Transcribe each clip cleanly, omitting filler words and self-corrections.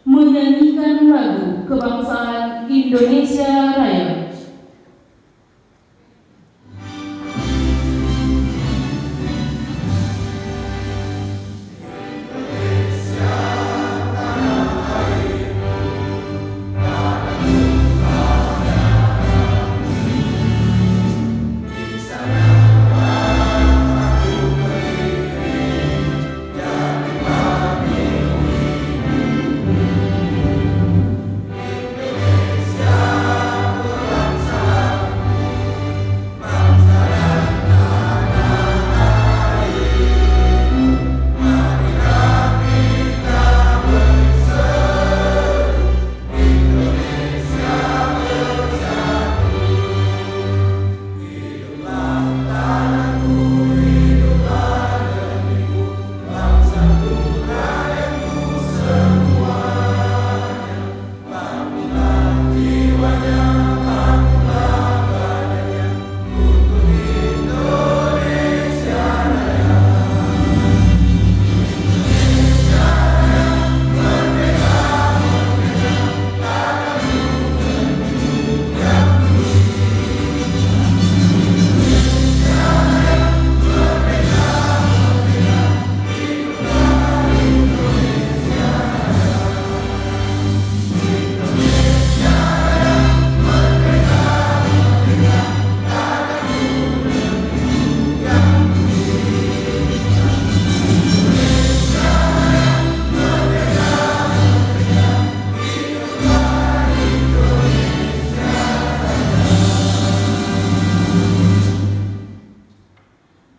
Menyanyikan lagu kebangsaan Indonesia Raya.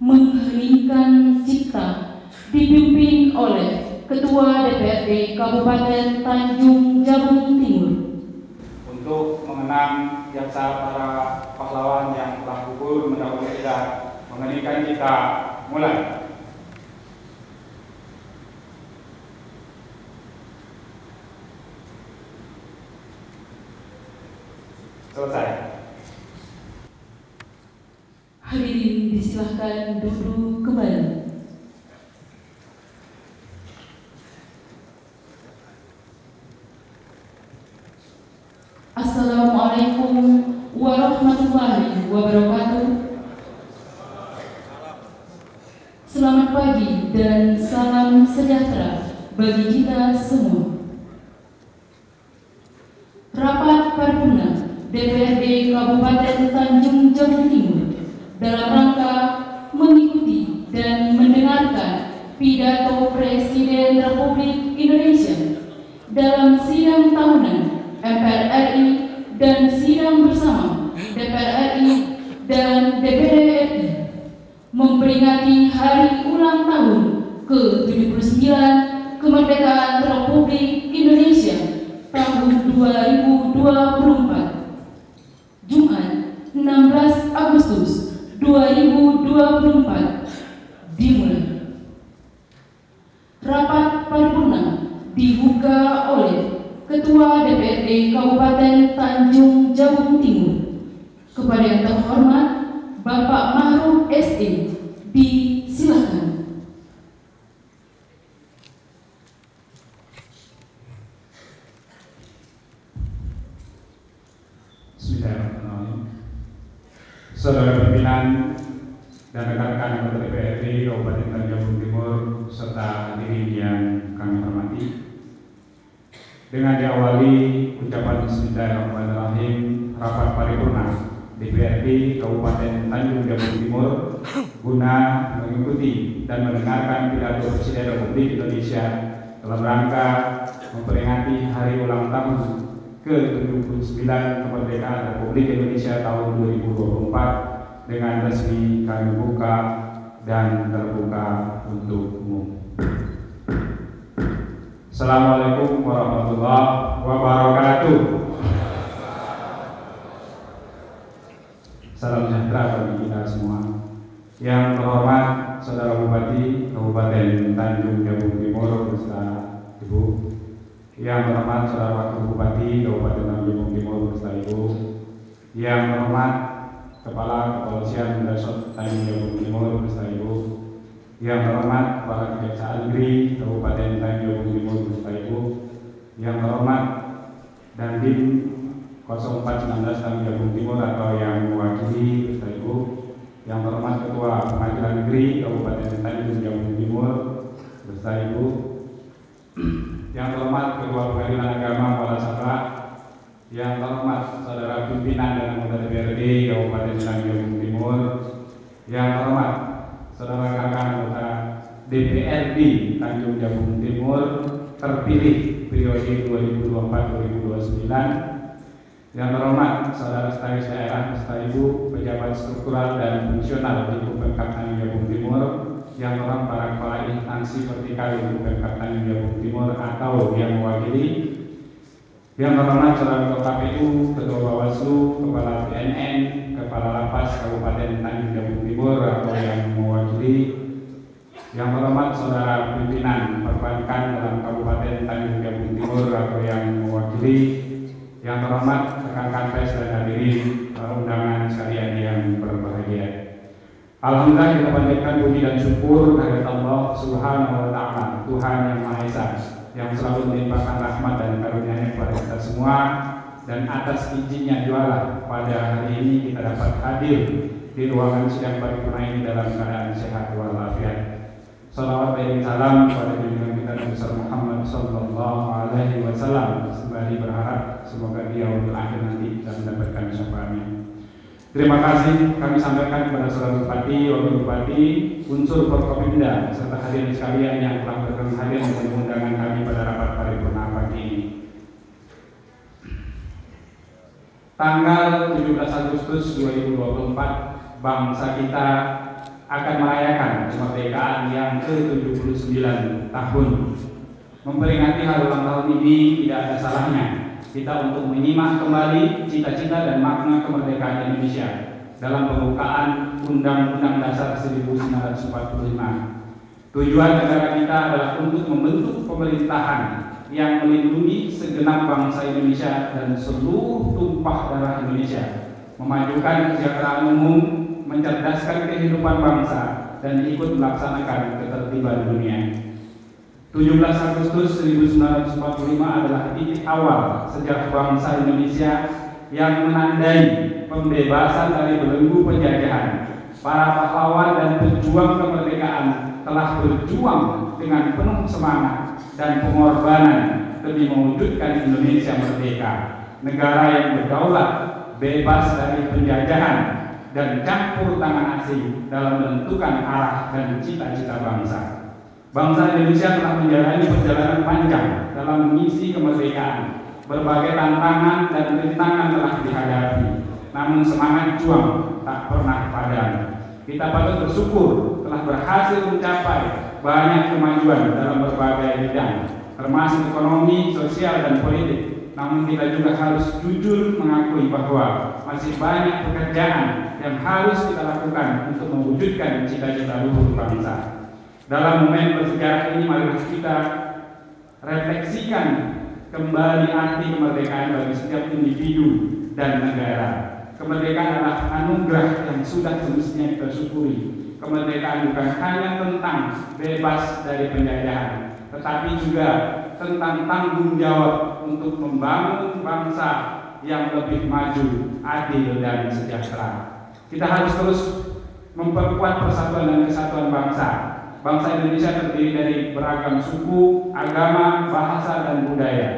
Mengheningkan Cipta dipimpin oleh Ketua DPRD Kabupaten Tanjung Jabung Timur. Untuk mengenang jasa para pahlawan yang telah gugur mendahului kita, mengheningkan Cipta, mulai. Selesai. Hadirin disilahkan duduk kembali. Assalamualaikum warahmatullahi wabarakatuh. Selamat pagi dan salam sejahtera bagi kita semua. Rapat Paripurna DPRD Kabupaten Tanjung Jabung Timur dalam rangka mengikuti dan mendengarkan pidato Presiden Republik Indonesia dalam sidang tahunan MPR RI dan sidang bersama DPR RI dan DPD RI memperingati hari ulang tahun ke-79 kemerdekaan Republik Indonesia tahun 2024. Jumat 16 Agustus 2024 dimulai. Rapat paripurna dibuka oleh Ketua DPRD Kabupaten Tanjung Jabung Timur. Kepada yang terhormat Bapak Mahruf SE, disilakan. Bismillahirrahmanirrahim. Saudara pimpinan dan rekan-rekan anggota DPRD Kabupaten Tanjung Jabung Timur serta hadirin yang kami hormati, dengan diawali ucapan Bismillahirrahmanirrahim, rapat paripurna DPRD Kabupaten Tanjung Jabung Timur guna mengikuti dan mendengarkan pidato Presiden Republik Indonesia dalam rangka memperingati hari ulang tahun ke-79 kemerdekaan Republik Indonesia tahun 2024 dengan resmi kami buka dan terbuka untuk umum. Assalamualaikum warahmatullahi wabarakatuh. Salam sejahtera bagi kita semua. Yang terhormat Saudara Bupati Kabupaten Tanjung Jabung Timur beserta Ibu. Yang terhormat Saudara Wakil Bupati Kabupaten Tanjung Jabung Timur beserta Ibu. Yang terhormat Kepala Kepolisian Resort Tanjung Jabung Timur beserta Ibu. Yang terhormat Kepala Kejaksaan Negeri Kabupaten Tanjung Jabung Timur beserta Ibu. Yang terhormat Dandim 0419 Tanjung Jabung Timur atau yang mewakili beserta Ibu. Yang terhormat Ketua Pengadilan Negeri Kabupaten Tanjung Jabung Timur beserta Ibu. Yang terhormat Ketua Pengadilan Agama Kuala Sabah. Yang terhormat Saudara Pimpinan dan Anggota DPRD Kabupaten Tanjung Jabung Timur. Yang terhormat Saudara rekan anggota DPRD Tanjung Jabung Timur terpilih periode 2024-2029. Yang terhormat Saudara Sekretaris Daerah beserta Ibu, pejabat struktural dan fungsional di Pemkab Tanjung Jabung Timur. Yang terhormat para kepala instansi vertikal di Pemkab Tanjung Jabung Timur atau yang mewakili. Yang terhormat Saudara Ketua KPU, Ketua Bawaslu, Kepala BNN, Kepala Lapas Kabupaten Tanjung Jabung Timur atau yang mewakili. Yang terhormat Saudara Pimpinan Perbankan dalam Kabupaten Tanjung Jabung Timur atau yang mewakili. Yang terhormat rekan-rekan pers dan hadirin para undangan sekalian yang berbahagia. Alhamdulillah kita panjatkan puji dan syukur kehadirat Allah Subhanahu wa taala, Tuhan yang Maha Esa, yang selalu melimpahkan rahmat dan karunia-Nya kepada kita semua, dan atas izinnya jualah pada hari ini kita dapat hadir di ruangan sidang paripurna ini dalam keadaan sehat walafiat. Salawat dan salam kepada junjungan kita Nabi Muhammad sallallahu alaihi wasallam, sembari berharap semoga dia untuk akhir nanti dan mendapatkan syafaatnya. Terima kasih kami sampaikan kepada Saudara Bupati, Wakil Bupati, unsur Forkopimda serta hadirin sekalian yang telah berkenan hadir dengan undangan kami pada rapat paripurna pagi ini. Tanggal 17 Agustus 2024 bangsa kita akan merayakan kemerdekaan yang ke-79 tahun. Memperingati hari ulang tahun ini tidak ada salahnya kita untuk menyimak kembali cita-cita dan makna kemerdekaan Indonesia dalam pembukaan Undang-Undang Dasar 1945. Tujuan negara kita adalah untuk membentuk pemerintahan yang melindungi segenap bangsa Indonesia dan seluruh tumpah darah Indonesia, memajukan kesejahteraan umum, mencerdaskan kehidupan bangsa, dan ikut melaksanakan ketertiban dunia. 17 Agustus 1945 adalah titik awal sejarah bangsa Indonesia yang menandai pembebasan dari belenggu penjajahan. Para pahlawan dan pejuang kemerdekaan telah berjuang dengan penuh semangat dan pengorbanan demi mewujudkan Indonesia merdeka, negara yang berdaulat, bebas dari penjajahan dan campur tangan asing dalam menentukan arah dan cita-cita bangsa. Bangsa Indonesia telah menjalani perjalanan panjang dalam mengisi kemerdekaan. Berbagai tantangan dan rintangan telah dihadapi, namun semangat juang tak pernah padam. Kita patut bersyukur telah berhasil mencapai banyak kemajuan dalam berbagai bidang, termasuk ekonomi, sosial, dan politik. Namun kita juga harus jujur mengakui bahwa masih banyak pekerjaan yang harus kita lakukan untuk mewujudkan cita-cita luhur bangsa. Dalam momen bersejarah ini, mari kita refleksikan kembali arti kemerdekaan bagi setiap individu dan negara. Kemerdekaan adalah anugerah yang sudah semestinya kita syukuri. Kemerdekaan bukan hanya tentang bebas dari penjajahan, tetapi juga tentang tanggung jawab untuk membangun bangsa yang lebih maju, adil, dan sejahtera. Kita harus terus memperkuat persatuan dan kesatuan bangsa. Bangsa Indonesia terdiri dari beragam suku, agama, bahasa, dan budaya.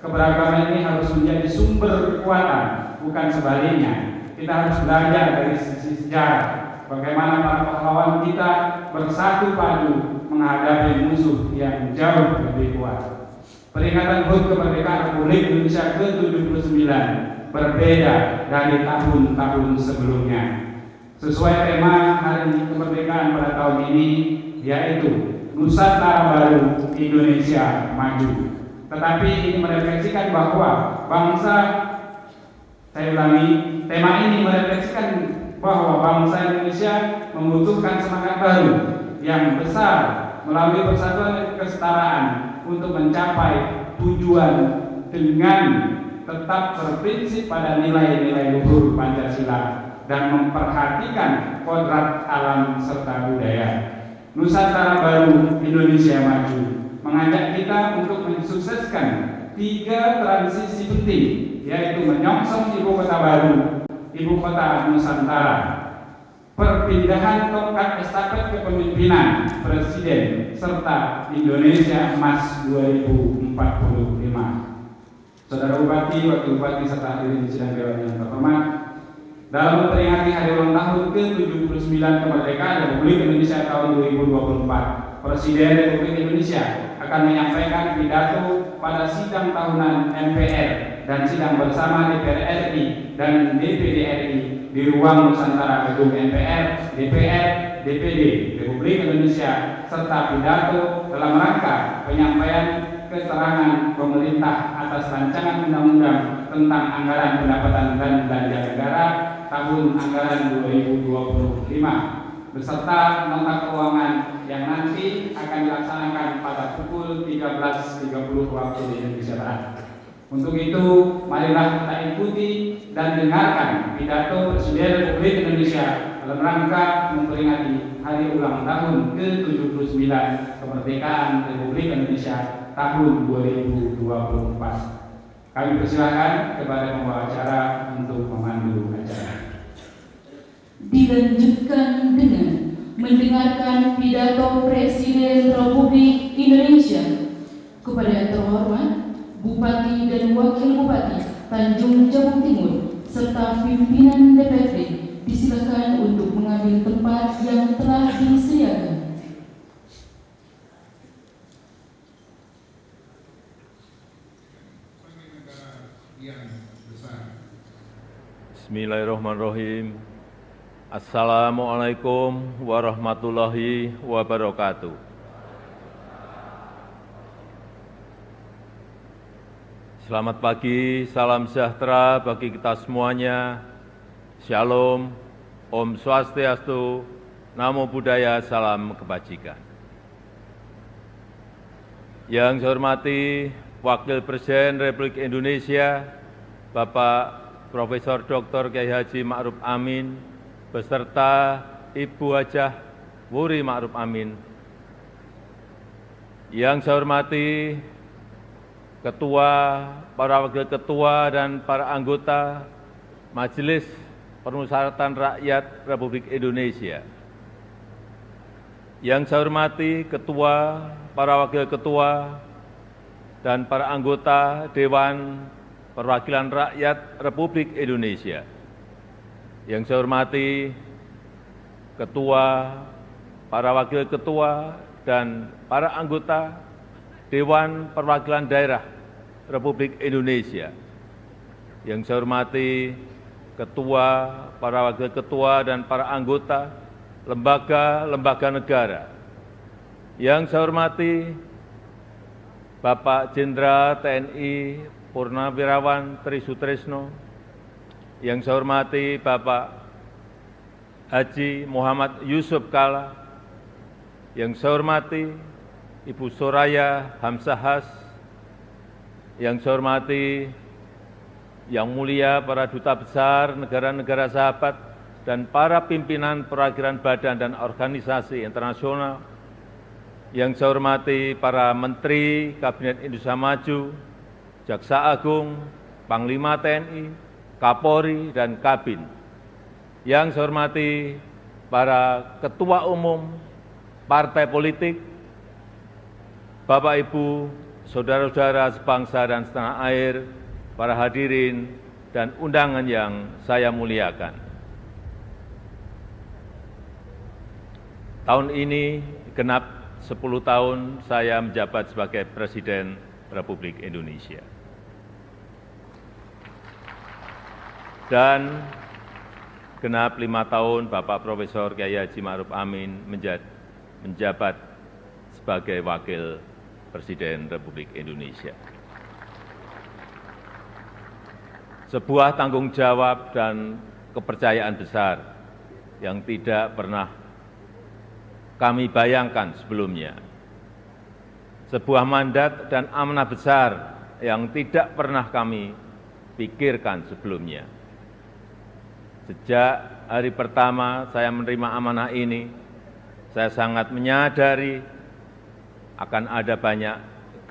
Keberagaman ini harus menjadi sumber kekuatan, bukan sebaliknya. Kita harus belajar dari sisi sejarah bagaimana para pahlawan kita bersatu padu menghadapi musuh yang jauh lebih kuat. Peringatan HUT kemerdekaan Republik Indonesia ke-79 berbeda dari tahun-tahun sebelumnya. Sesuai tema Hari Kemerdekaan pada tahun ini, yaitu Nusantara Baru, Indonesia Maju. Tetapi ini merefleksikan bahwa tema ini merefleksikan bahwa bangsa Indonesia membutuhkan semangat baru yang besar melalui persatuan dan kesetaraan untuk mencapai tujuan dengan tetap berprinsip pada nilai-nilai luhur Pancasila dan memperhatikan kodrat alam serta budaya. Nusantara Baru, Indonesia Maju mengajak kita untuk mensukseskan 3 transisi penting, yaitu menyongsong ibu kota baru, ibu kota Nusantara, perpindahan tongkat estafet kepemimpinan Presiden, serta Indonesia Emas 2045. Saudara Bupati, Wakil Bupati, serta hadirin sidang dewan yang terhormat, dalam memperingati hari ulang tahun ke-79 kemerdekaan Republik Indonesia tahun 2024, Presiden Republik Indonesia akan menyampaikan pidato pada sidang tahunan MPR dan sidang bersama DPR RI dan DPD RI di ruang Nusantara Gedung MPR, DPR, DPD Republik Indonesia, serta pidato dalam rangka penyampaian keterangan pemerintah atas rancangan undang-undang tentang anggaran pendapatan dan belanja negara tahun anggaran 2025 beserta nota keuangan yang nanti akan dilaksanakan pada pukul 13.30 waktu di Indonesia Barat. Untuk itu, marilah kita ikuti dan dengarkan pidato Presiden Republik Indonesia dalam rangka memperingati hari ulang tahun ke-79 kemerdekaan Republik Indonesia tahun 2024. Kami persilakan kepada pembawa acara untuk memandu acara. Dilanjutkan dengan mendengarkan pidato Presiden Republik Indonesia. Kepada yang terhormat Bupati dan Wakil Bupati Tanjung Jabung Timur serta pimpinan DPRD disilakan untuk mengambil tempat yang telah disediakan. Bismillahirrahmanirrahim. Assalamualaikum warahmatullahi wabarakatuh. Selamat pagi, salam sejahtera bagi kita semuanya. Shalom, Om Swastiastu, Namo Buddhaya, salam kebajikan. Yang saya hormati Wakil Presiden Republik Indonesia, Bapak Profesor Dr. Kiai Haji Ma'ruf Amin, beserta Ibu Hajah Wuri Ma'ruf Amin. Yang saya hormati Ketua, para Wakil Ketua, dan para anggota Majelis Permusyawaratan Rakyat Republik Indonesia. Yang saya hormati Ketua, para Wakil Ketua, dan para anggota Dewan Perwakilan Rakyat Republik Indonesia. Yang saya hormati Ketua, para Wakil Ketua, dan para anggota Dewan Perwakilan Daerah Republik Indonesia. Yang saya hormati Ketua, para Wakil Ketua, dan para anggota lembaga-lembaga negara. Yang saya hormati Bapak Jenderal TNI Purnawirawan Tri Sutrisno. Yang saya hormati Bapak Haji Muhammad Yusuf Kalla. Yang saya hormati Ibu Soraya Hamsahas. Yang saya hormati Yang Mulia para Duta Besar negara-negara sahabat dan para pimpinan perwakilan badan dan organisasi internasional. Yang saya hormati para Menteri Kabinet Indonesia Maju, Jaksa Agung, Panglima TNI, Kapolri, dan Kabin. Yang saya hormati para Ketua Umum Partai Politik, Bapak Ibu, Saudara-saudara sebangsa dan setanah air, para hadirin dan undangan yang saya muliakan. Tahun ini genap 10 tahun saya menjabat sebagai Presiden Republik Indonesia. Dan genap 5 tahun Bapak Profesor Kiai Haji Ma'ruf Amin menjabat sebagai Wakil Presiden Republik Indonesia. Sebuah tanggung jawab dan kepercayaan besar yang tidak pernah kami bayangkan sebelumnya. Sebuah mandat dan amanah besar yang tidak pernah kami pikirkan sebelumnya. Sejak hari pertama saya menerima amanah ini, saya sangat menyadari akan ada banyak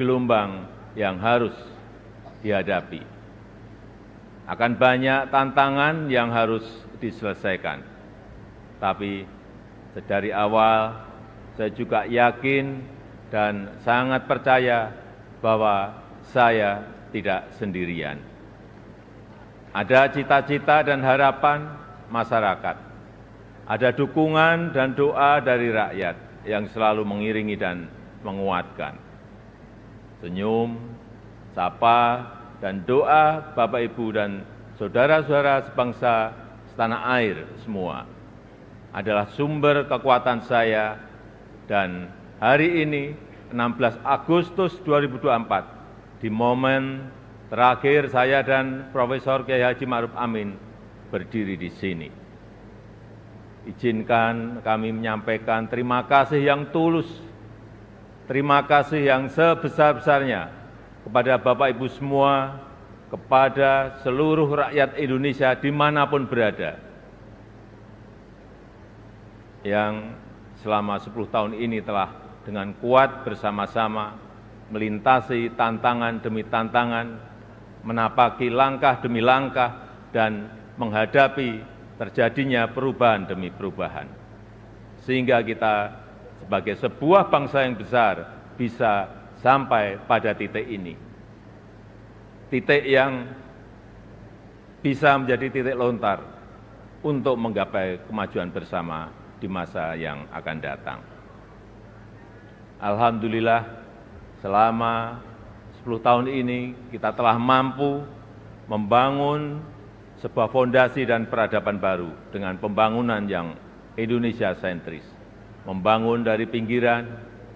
gelombang yang harus dihadapi. Akan banyak tantangan yang harus diselesaikan. Tapi dari awal saya juga yakin dan sangat percaya bahwa saya tidak sendirian. Ada cita-cita dan harapan masyarakat. Ada dukungan dan doa dari rakyat yang selalu mengiringi dan menguatkan. Senyum, sapa, dan doa Bapak Ibu dan saudara-saudara sebangsa setanah air semua adalah sumber kekuatan saya, dan hari ini 16 Agustus 2024 di momen terakhir saya dan Profesor Kiai Haji Ma'ruf Amin berdiri di sini. Izinkan kami menyampaikan terima kasih yang tulus, terima kasih yang sebesar-besarnya kepada Bapak Ibu semua, kepada seluruh rakyat Indonesia dimanapun berada, yang selama 10 tahun ini telah dengan kuat bersama-sama melintasi tantangan demi tantangan, menapaki langkah demi langkah, dan menghadapi terjadinya perubahan demi perubahan. Sehingga kita sebagai sebuah bangsa yang besar bisa sampai pada titik ini. Titik yang bisa menjadi titik lontar untuk menggapai kemajuan bersama di masa yang akan datang. Alhamdulillah, selama 10 tahun ini kita telah mampu membangun sebuah fondasi dan peradaban baru dengan pembangunan yang Indonesia sentris. Membangun dari pinggiran,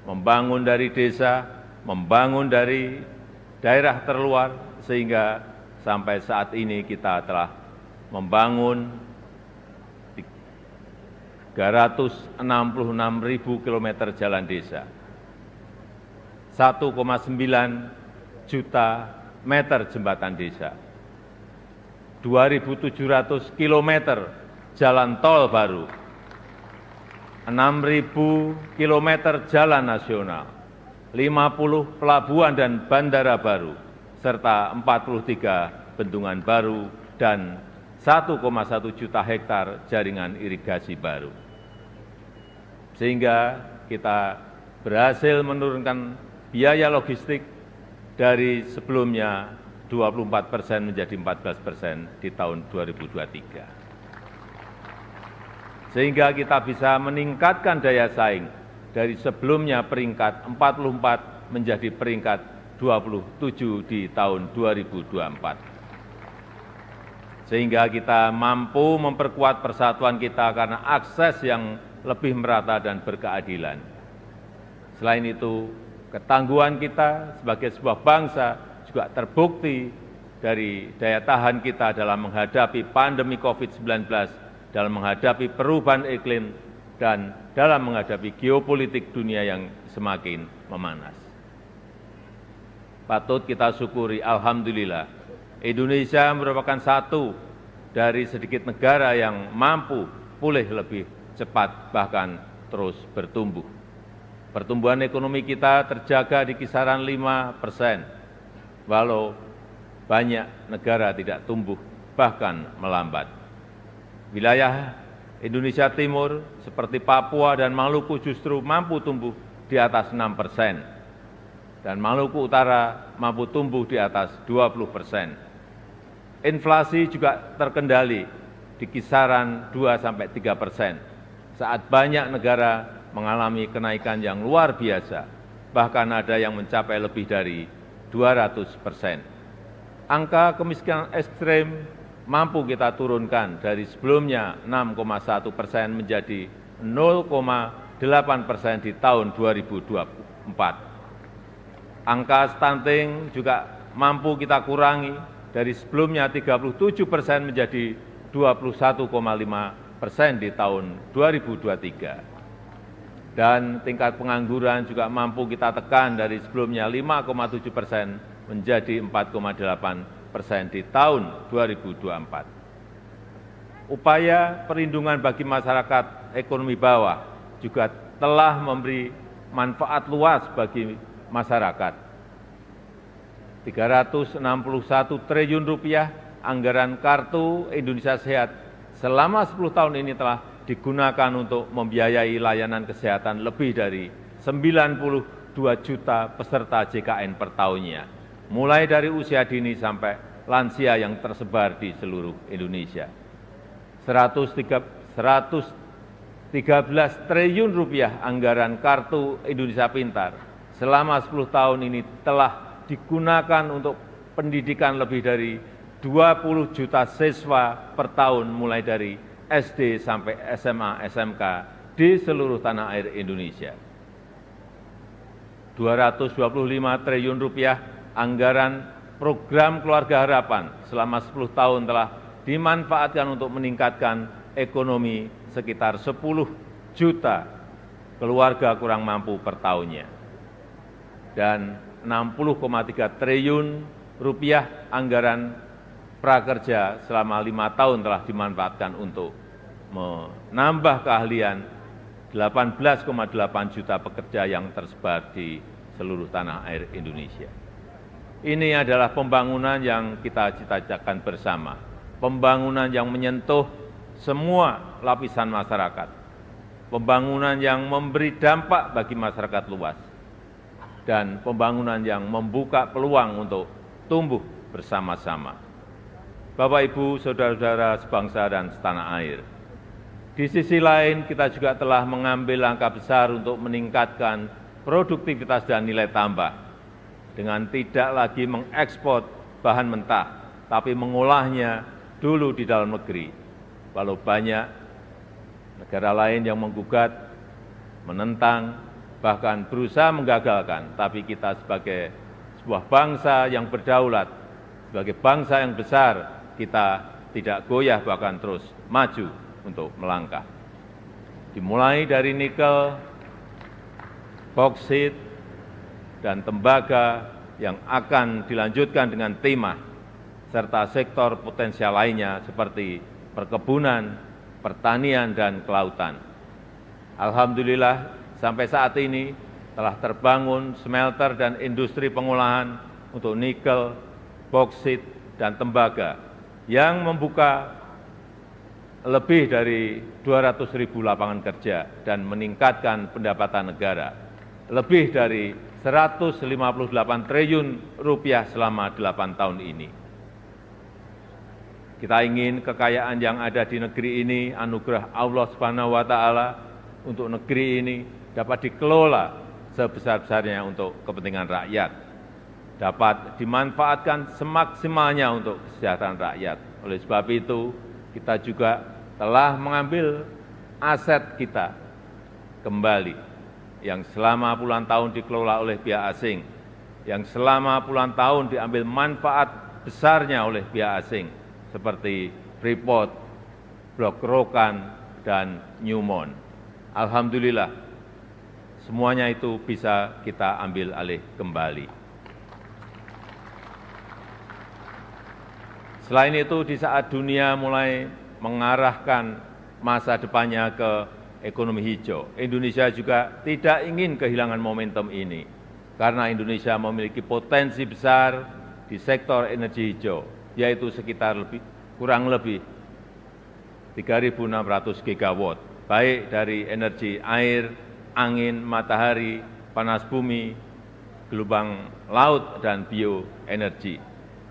membangun dari desa, membangun dari daerah terluar, sehingga sampai saat ini kita telah membangun 366.000 kilometer jalan desa, 1,9 juta meter jembatan desa, 2.700 kilometer jalan tol baru, 6.000 kilometer jalan nasional, 50 pelabuhan dan bandara baru, serta 43 bendungan baru dan 1,1 juta hektar jaringan irigasi baru. Sehingga kita berhasil menurunkan biaya logistik dari sebelumnya 24% menjadi 14% di tahun 2023. Sehingga kita bisa meningkatkan daya saing dari sebelumnya peringkat 44 menjadi peringkat 27 di tahun 2024. Sehingga kita mampu memperkuat persatuan kita karena akses yang lebih merata dan berkeadilan. Selain itu, ketangguhan kita sebagai sebuah bangsa juga terbukti dari daya tahan kita dalam menghadapi pandemi COVID-19, dalam menghadapi perubahan iklim, dan dalam menghadapi geopolitik dunia yang semakin memanas. Patut kita syukuri, alhamdulillah, Indonesia merupakan satu dari sedikit negara yang mampu pulih lebih cepat, bahkan terus bertumbuh. Pertumbuhan ekonomi kita terjaga di kisaran 5%, walau banyak negara tidak tumbuh, bahkan melambat. Wilayah Indonesia Timur seperti Papua dan Maluku justru mampu tumbuh di atas 6%, dan Maluku Utara mampu tumbuh di atas 20%. Inflasi juga terkendali di kisaran 2–3%, saat banyak negara mengalami kenaikan yang luar biasa, bahkan ada yang mencapai lebih dari 200%. Angka kemiskinan ekstrem mampu kita turunkan dari sebelumnya 6,1% menjadi 0,8% di tahun 2024. Angka stunting juga mampu kita kurangi dari sebelumnya 37% menjadi 21,5% di tahun 2023. Dan tingkat pengangguran juga mampu kita tekan dari sebelumnya 5,7% menjadi 4,8% di tahun 2024. Upaya perlindungan bagi masyarakat ekonomi bawah juga telah memberi manfaat luas bagi masyarakat. 361 triliun rupiah anggaran Kartu Indonesia Sehat selama 10 tahun ini telah digunakan untuk membiayai layanan kesehatan lebih dari 92 juta peserta JKN per tahunnya, mulai dari usia dini sampai lansia yang tersebar di seluruh Indonesia. 113 triliun rupiah anggaran Kartu Indonesia Pintar selama 10 tahun ini telah digunakan untuk pendidikan lebih dari 20 juta siswa per tahun mulai dari SD sampai SMA, SMK di seluruh tanah air Indonesia. 225 triliun rupiah anggaran program Keluarga Harapan selama 10 tahun telah dimanfaatkan untuk meningkatkan ekonomi sekitar 10 juta keluarga kurang mampu per tahunnya. Dan 60,3 triliun rupiah anggaran prakerja selama 5 tahun telah dimanfaatkan untuk menambah keahlian 18,8 juta pekerja yang tersebar di seluruh tanah air Indonesia. Ini adalah pembangunan yang kita cita-citakan bersama, pembangunan yang menyentuh semua lapisan masyarakat, pembangunan yang memberi dampak bagi masyarakat luas, dan pembangunan yang membuka peluang untuk tumbuh bersama-sama. Bapak, Ibu, saudara-saudara sebangsa dan setanah air, di sisi lain kita juga telah mengambil langkah besar untuk meningkatkan produktivitas dan nilai tambah dengan tidak lagi mengekspor bahan mentah, tapi mengolahnya dulu di dalam negeri. Walau banyak negara lain yang menggugat, menentang, bahkan berusaha menggagalkan, tapi kita sebagai sebuah bangsa yang berdaulat, sebagai bangsa yang besar, kita tidak goyah bahkan terus maju untuk melangkah. Dimulai dari nikel, boksit, dan tembaga yang akan dilanjutkan dengan timah, serta sektor potensial lainnya seperti perkebunan, pertanian, dan kelautan. Alhamdulillah, sampai saat ini telah terbangun smelter dan industri pengolahan untuk nikel, boksit, dan tembaga yang membuka lebih dari 200.000 lapangan kerja dan meningkatkan pendapatan negara lebih dari 158 triliun rupiah selama 8 tahun ini. Kita ingin kekayaan yang ada di negeri ini, anugerah Allah Subhanahu wa Ta'ala untuk negeri ini dapat dikelola sebesar-besarnya untuk kepentingan rakyat, dapat dimanfaatkan semaksimalnya untuk kesejahteraan rakyat. Oleh sebab itu, kita juga telah mengambil aset kita kembali yang selama puluhan tahun dikelola oleh pihak asing, yang selama puluhan tahun diambil manfaat besarnya oleh pihak asing, seperti Freeport, Blok Rokan, dan Newmont. Alhamdulillah, semuanya itu bisa kita ambil alih kembali. Selain itu, di saat dunia mulai mengarahkan masa depannya ke ekonomi hijau, Indonesia juga tidak ingin kehilangan momentum ini, karena Indonesia memiliki potensi besar di sektor energi hijau, yaitu sekitar kurang lebih 3.600 gigawatt, baik dari energi air, angin, matahari, panas bumi, gelombang laut, dan bioenergi.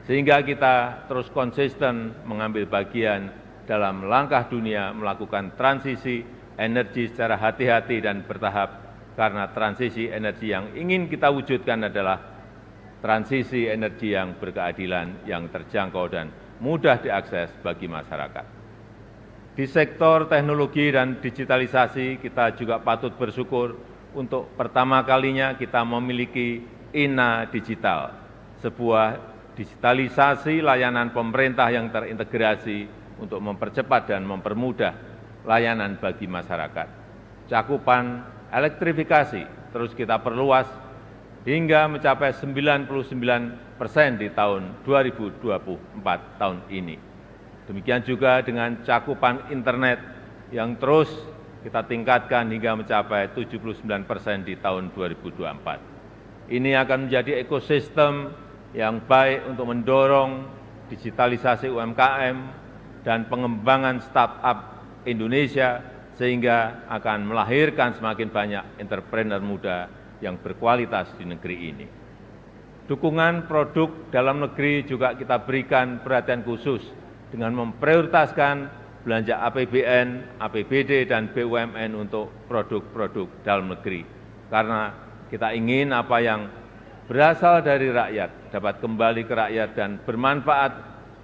Sehingga kita terus konsisten mengambil bagian dalam langkah dunia melakukan transisi energi secara hati-hati dan bertahap, karena transisi energi yang ingin kita wujudkan adalah transisi energi yang berkeadilan, yang terjangkau dan mudah diakses bagi masyarakat. Di sektor teknologi dan digitalisasi, kita juga patut bersyukur untuk pertama kalinya kita memiliki INA Digital, sebuah digitalisasi layanan pemerintah yang terintegrasi untuk mempercepat dan mempermudah layanan bagi masyarakat. Cakupan elektrifikasi terus kita perluas hingga mencapai 99% di tahun 2024 tahun ini. Demikian juga dengan cakupan internet yang terus kita tingkatkan hingga mencapai 79% di tahun 2024. Ini akan menjadi ekosistem yang baik untuk mendorong digitalisasi UMKM dan pengembangan startup Indonesia, sehingga akan melahirkan semakin banyak entrepreneur muda yang berkualitas di negeri ini. Dukungan produk dalam negeri juga kita berikan perhatian khusus dengan memprioritaskan belanja APBN, APBD, dan BUMN untuk produk-produk dalam negeri. Karena kita ingin apa yang berasal dari rakyat dapat kembali ke rakyat dan bermanfaat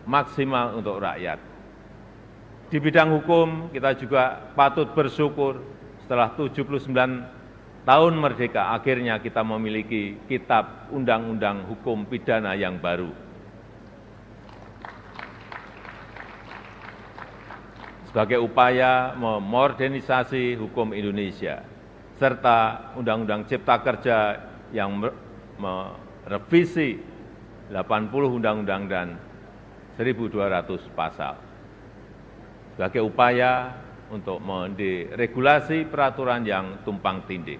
maksimal untuk rakyat. Di bidang hukum, kita juga patut bersyukur setelah 79 tahun merdeka, akhirnya kita memiliki kitab undang-undang hukum pidana yang baru. Sebagai upaya memodernisasi hukum Indonesia, serta Undang-Undang Cipta Kerja yang merevisi 80 undang-undang dan 1.200 pasal. Sebagai upaya untuk menderegulasi peraturan yang tumpang tindih.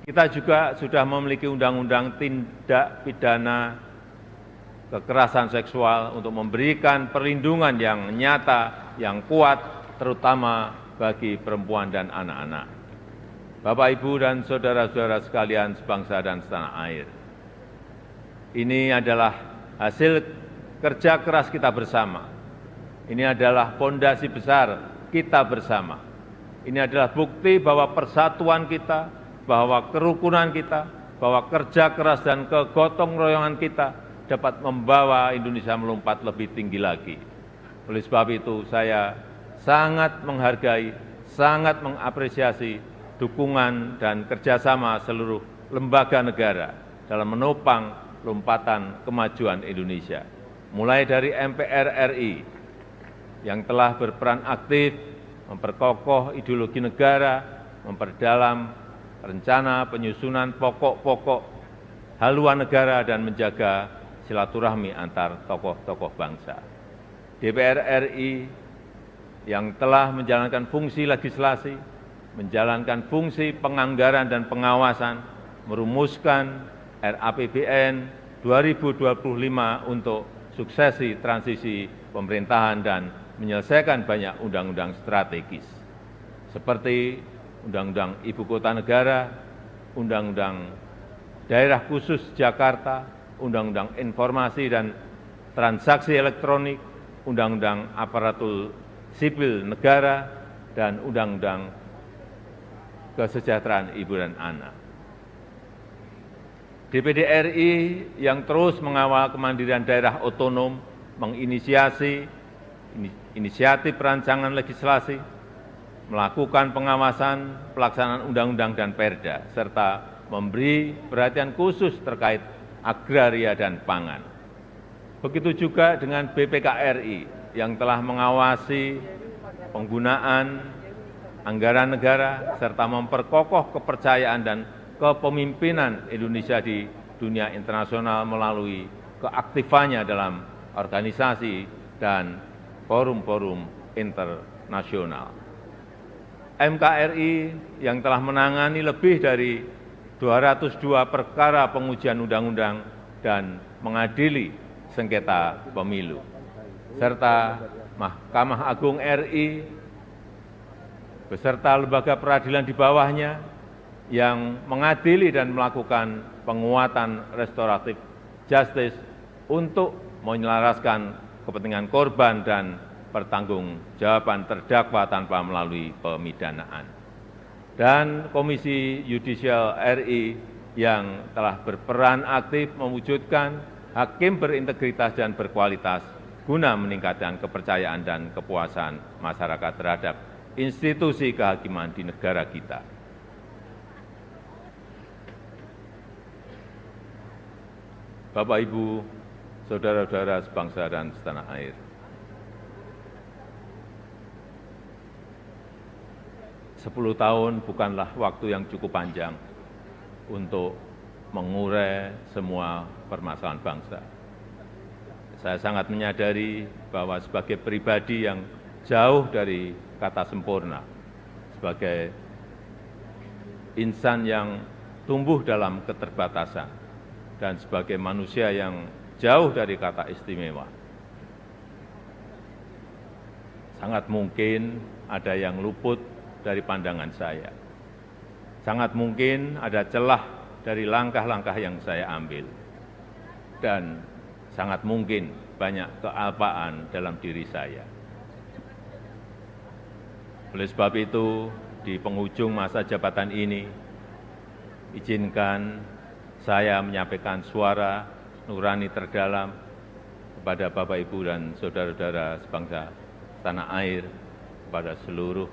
Kita juga sudah memiliki undang-undang tindak pidana kekerasan seksual untuk memberikan perlindungan yang nyata, yang kuat, terutama bagi perempuan dan anak-anak. Bapak, Ibu, dan saudara-saudara sekalian sebangsa dan setanah air, ini adalah hasil kerja keras kita bersama. Ini adalah fondasi besar kita bersama. Ini adalah bukti bahwa persatuan kita, bahwa kerukunan kita, bahwa kerja keras dan kegotong royongan kita dapat membawa Indonesia melompat lebih tinggi lagi. Oleh sebab itu, saya sangat menghargai, sangat mengapresiasi dukungan dan kerjasama seluruh lembaga negara dalam menopang lompatan kemajuan Indonesia. Mulai dari MPR RI, yang telah berperan aktif memperkokoh ideologi negara, memperdalam rencana penyusunan pokok-pokok haluan negara, dan menjaga silaturahmi antar tokoh-tokoh bangsa. DPR RI yang telah menjalankan fungsi legislasi, menjalankan fungsi penganggaran dan pengawasan, merumuskan RAPBN 2025 untuk suksesi transisi pemerintahan dan menyelesaikan banyak undang-undang strategis, seperti Undang-Undang Ibu Kota Negara, Undang-Undang Daerah Khusus Jakarta, Undang-Undang Informasi dan Transaksi Elektronik, Undang-Undang Aparatur Sipil Negara, dan Undang-Undang Kesejahteraan Ibu dan Anak. DPD RI yang terus mengawal kemandirian daerah otonom, menginisiasi inisiatif rancangan legislasi, melakukan pengawasan pelaksanaan undang-undang dan perda, serta memberi perhatian khusus terkait agraria dan pangan. Begitu juga dengan BPKRI yang telah mengawasi penggunaan anggaran negara, serta memperkokoh kepercayaan dan kepemimpinan Indonesia di dunia internasional melalui keaktifannya dalam organisasi dan forum-forum internasional. MKRI yang telah menangani lebih dari 202 perkara pengujian undang-undang dan mengadili sengketa pemilu, serta Mahkamah Agung RI beserta lembaga peradilan di bawahnya yang mengadili dan melakukan penguatan restoratif justice untuk menyelaraskan kepentingan korban dan pertanggungjawaban terdakwa tanpa melalui pemidanaan. Dan Komisi Yudisial RI yang telah berperan aktif mewujudkan hakim berintegritas dan berkualitas guna meningkatkan kepercayaan dan kepuasan masyarakat terhadap institusi kehakiman di negara kita. Bapak, Ibu, saudara-saudara sebangsa dan setanah air, sepuluh tahun bukanlah waktu yang cukup panjang untuk mengurai semua permasalahan bangsa. Saya sangat menyadari bahwa sebagai pribadi yang jauh dari kata sempurna, sebagai insan yang tumbuh dalam keterbatasan, dan sebagai manusia yang jauh dari kata istimewa, sangat mungkin ada yang luput dari pandangan saya. Sangat mungkin ada celah dari langkah-langkah yang saya ambil. Dan sangat mungkin banyak kealpaan dalam diri saya. Oleh sebab itu, di penghujung masa jabatan ini, izinkan saya menyampaikan suara nurani terdalam kepada Bapak, Ibu, dan saudara-saudara sebangsa tanah air, kepada seluruh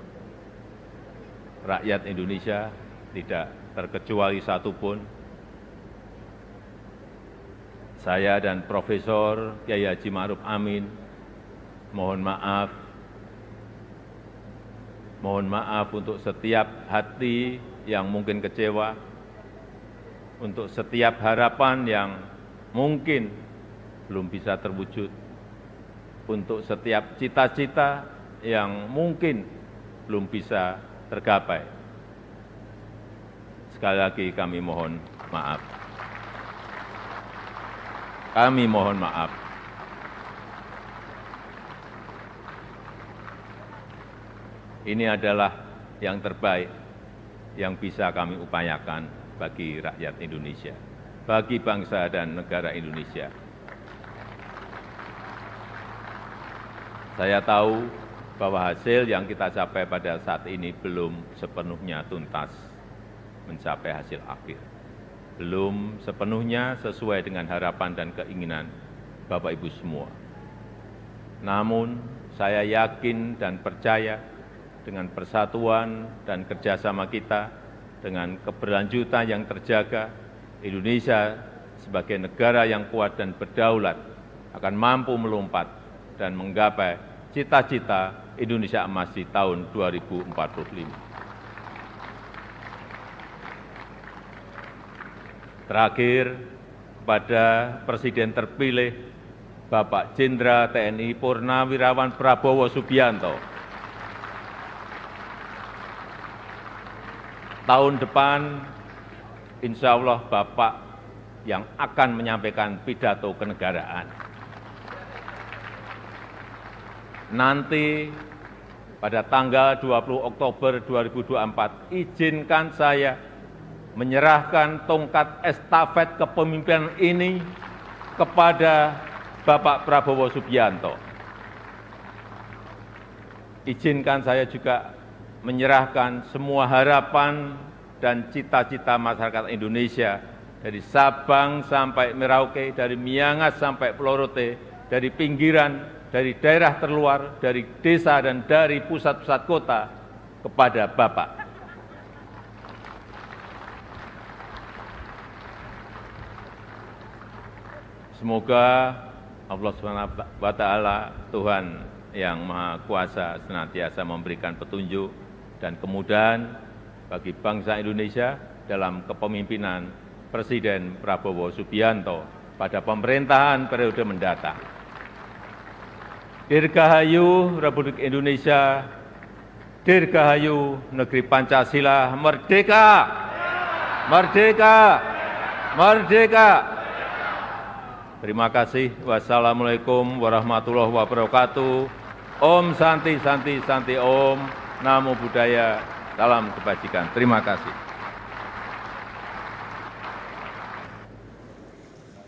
rakyat Indonesia, tidak terkecuali satupun. Saya dan Profesor Kyai Haji Ma'ruf Amin mohon maaf untuk setiap hati yang mungkin kecewa, untuk setiap harapan yang mungkin belum bisa terwujud, untuk setiap cita-cita yang mungkin belum bisa tergapai. Sekali lagi kami mohon maaf. Kami mohon maaf. Ini adalah yang terbaik yang bisa kami upayakan bagi rakyat Indonesia, bagi bangsa dan negara Indonesia. Saya tahu bahwa hasil yang kita capai pada saat ini belum sepenuhnya tuntas mencapai hasil akhir. Belum sepenuhnya sesuai dengan harapan dan keinginan Bapak Ibu semua. Namun, saya yakin dan percaya dengan persatuan dan kerjasama kita, dengan keberlanjutan yang terjaga, Indonesia sebagai negara yang kuat dan berdaulat akan mampu melompat dan menggapai cita-cita Indonesia emas di tahun 2045. Terakhir, kepada Presiden terpilih Bapak Jenderal TNI Purnawirawan Prabowo Subianto. Tahun depan, insya Allah Bapak yang akan menyampaikan pidato kenegaraan. nanti pada tanggal 20 Oktober 2024, izinkan saya menyerahkan tongkat estafet kepemimpinan ini kepada Bapak Prabowo Subianto. Izinkan saya juga menyerahkan semua harapan dan cita-cita masyarakat Indonesia dari Sabang sampai Merauke, dari Miangas sampai Pulau Rote, dari pinggiran, dari daerah terluar, dari desa dan dari pusat-pusat kota kepada Bapak. Semoga Allah SWT, Tuhan yang Maha Kuasa, senantiasa memberikan petunjuk dan kemudahan bagi bangsa Indonesia dalam kepemimpinan Presiden Prabowo Subianto pada pemerintahan periode mendatang. Dirgahayu Republik Indonesia, Dirgahayu Negeri Pancasila, merdeka! Merdeka! Merdeka! Terima kasih. Wassalamualaikum warahmatullahi wabarakatuh. Om Santi Santi Santi Om. Namo Buddhaya. Salam kebajikan. Terima kasih.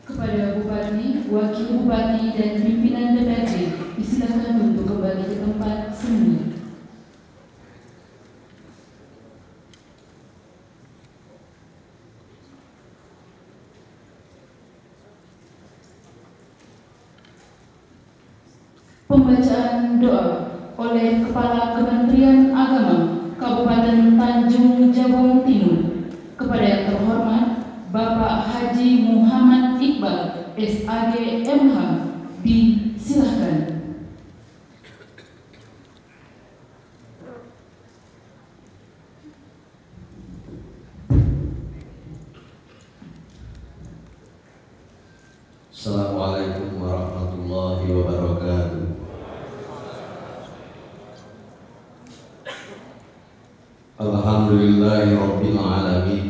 Kepada Bupati, Wakil Bupati, dan pimpinan DPRD, disilakan untuk kembali ke tempat semula. Pembacaan doa oleh Kepala Kementerian Agama Kabupaten Tanjung Jabung Timur kepada yang terhormat Bapak Haji Muhammad Iqbal, SAG MH, disilahkan. Assalamualaikum warahmatullahi wabarakatuh. Alhamdulillahi rabbil alamin.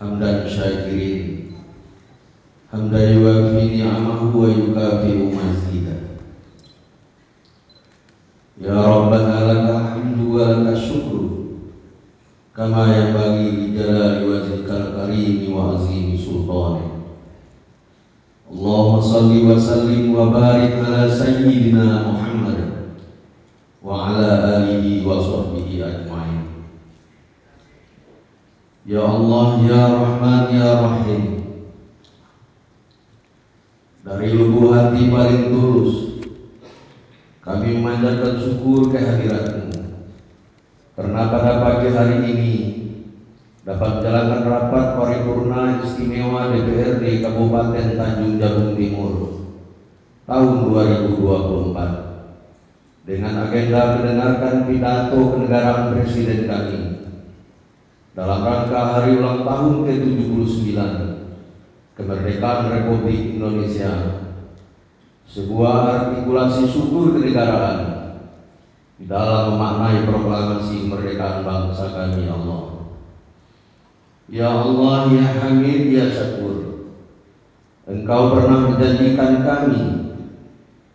Hamdan syakirin, hamdan yuwafi ni'amahu wa yukafi'u mazidah. Ya Rabbana lakal hamdu wa lakal syukru, kama yanbaghi li jalali wajhikal karimi wa azimi sultanik. Allahumma salli wa sallim wa barik ala sayyidina Muhammad wa ala alihi wa sahbihi ajma'in. Ya Allah, Ya Rahman, Ya Rahim, dari lubuk hati paling tulus kami memanjatkan syukur kehadirat-Mu, karena pada pagi hari ini dapat menjalankan rapat paripurna istimewa DPRD Kabupaten Tanjung Jabung Timur tahun 2024 dengan agenda mendengarkan pidato kenegaraan Presiden kami dalam rangka hari ulang tahun ke-79 kemerdekaan Republik Indonesia, sebuah artikulasi syukur kenegaraan di dalam memaknai proklamasi kemerdekaan bangsa kami. Ya Allah, Ya Hamid, Ya Syakur, Engkau pernah menjanjikan kami,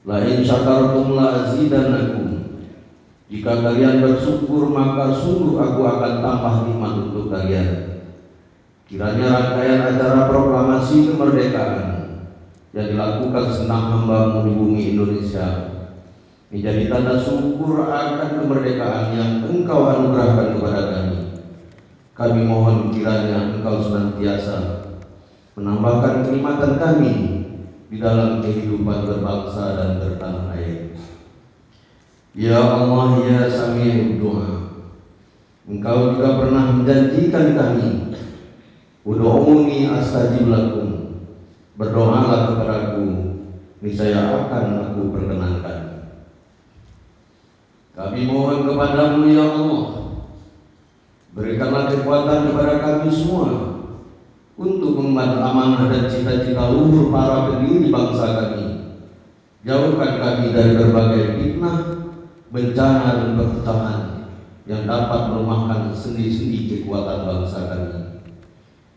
la in syakartum la azidannakum, jika kalian bersyukur maka sungguh aku akan tambah nikmat untuk kalian. Kiranya rangkaian acara proklamasi kemerdekaan yang dilakukan senam hamba-Mu di bumi Indonesia menjadi tanda syukur akan kemerdekaan yang Engkau anugerahkan kepada kami. Kami mohon kiranya Engkau senantiasa menambahkan kenikmatan kami di dalam kehidupan berbangsa dan bertanah air. Ya Allah, Ya Sami'ud Du'a, Engkau juga pernah menjanjikan kami, ud'uuni astajib lakum, berdoalah kepadaku, niscaya akan aku perkenankan. Kami mohon kepadamu, Ya Allah, berikanlah kekuatan kepada kami semua untuk mengemban amanah dan cita-cita luhur para pendiri bangsa kami. Jauhkan kami dari berbagai fitnah, bencana dan perpecahan yang dapat melemahkan sendi-sendi kekuatan bangsa kami.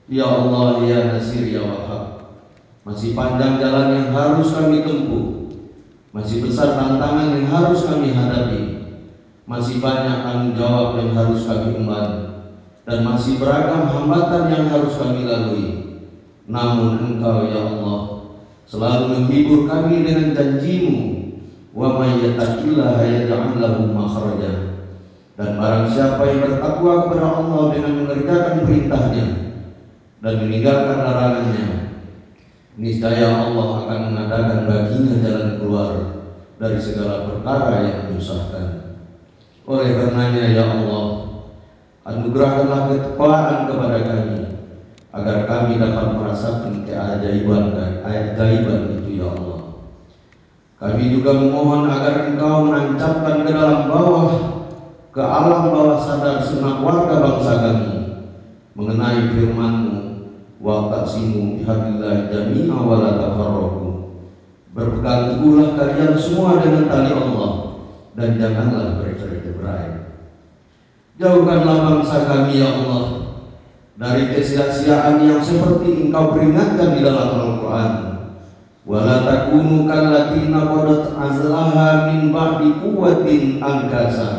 Ya Allah, Ya Nasir, Ya Wahhab, masih panjang jalan yang harus kami tempuh Masih besar tantangan yang harus kami hadapi, masih banyak tanggung jawab yang harus kami emban, dan masih beragam hambatan yang harus kami lalui. Namun Engkau ya Allah selalu menghibur kami dengan janji-Mu, wa may yattaqillaha yaj'al lahu makhraja. Dan barang siapa yang bertakwa kepada Allah dengan mengerjakan perintah-Nya dan meninggalkan larangan-Nya, niscaya Allah akan mengadakan baginya jalan keluar dari segala perkara yang menyusahkan. Oleh karenanya ya Allah, anugerahkanlah ketepaan kepada kami agar kami dapat merasakan keajaiban itu ya Allah. Kami juga memohon agar Engkau menancapkan ke alam bawah sadar segenap warga bangsa kami mengenai firman-Mu, wa taqsimu bihablillahi jami'a wa la tafarraqu. Berpegang teguhlah kalian semua dengan tali Allah dan janganlah bercerai-berai. Jauhkanlah bangsa kami ya Allah dari kesia-siaan yang seperti Engkau peringatkan di dalam Al-Quran. Wa la takunu kallatina qadat azlaha min ba'di quwwatin ankasa.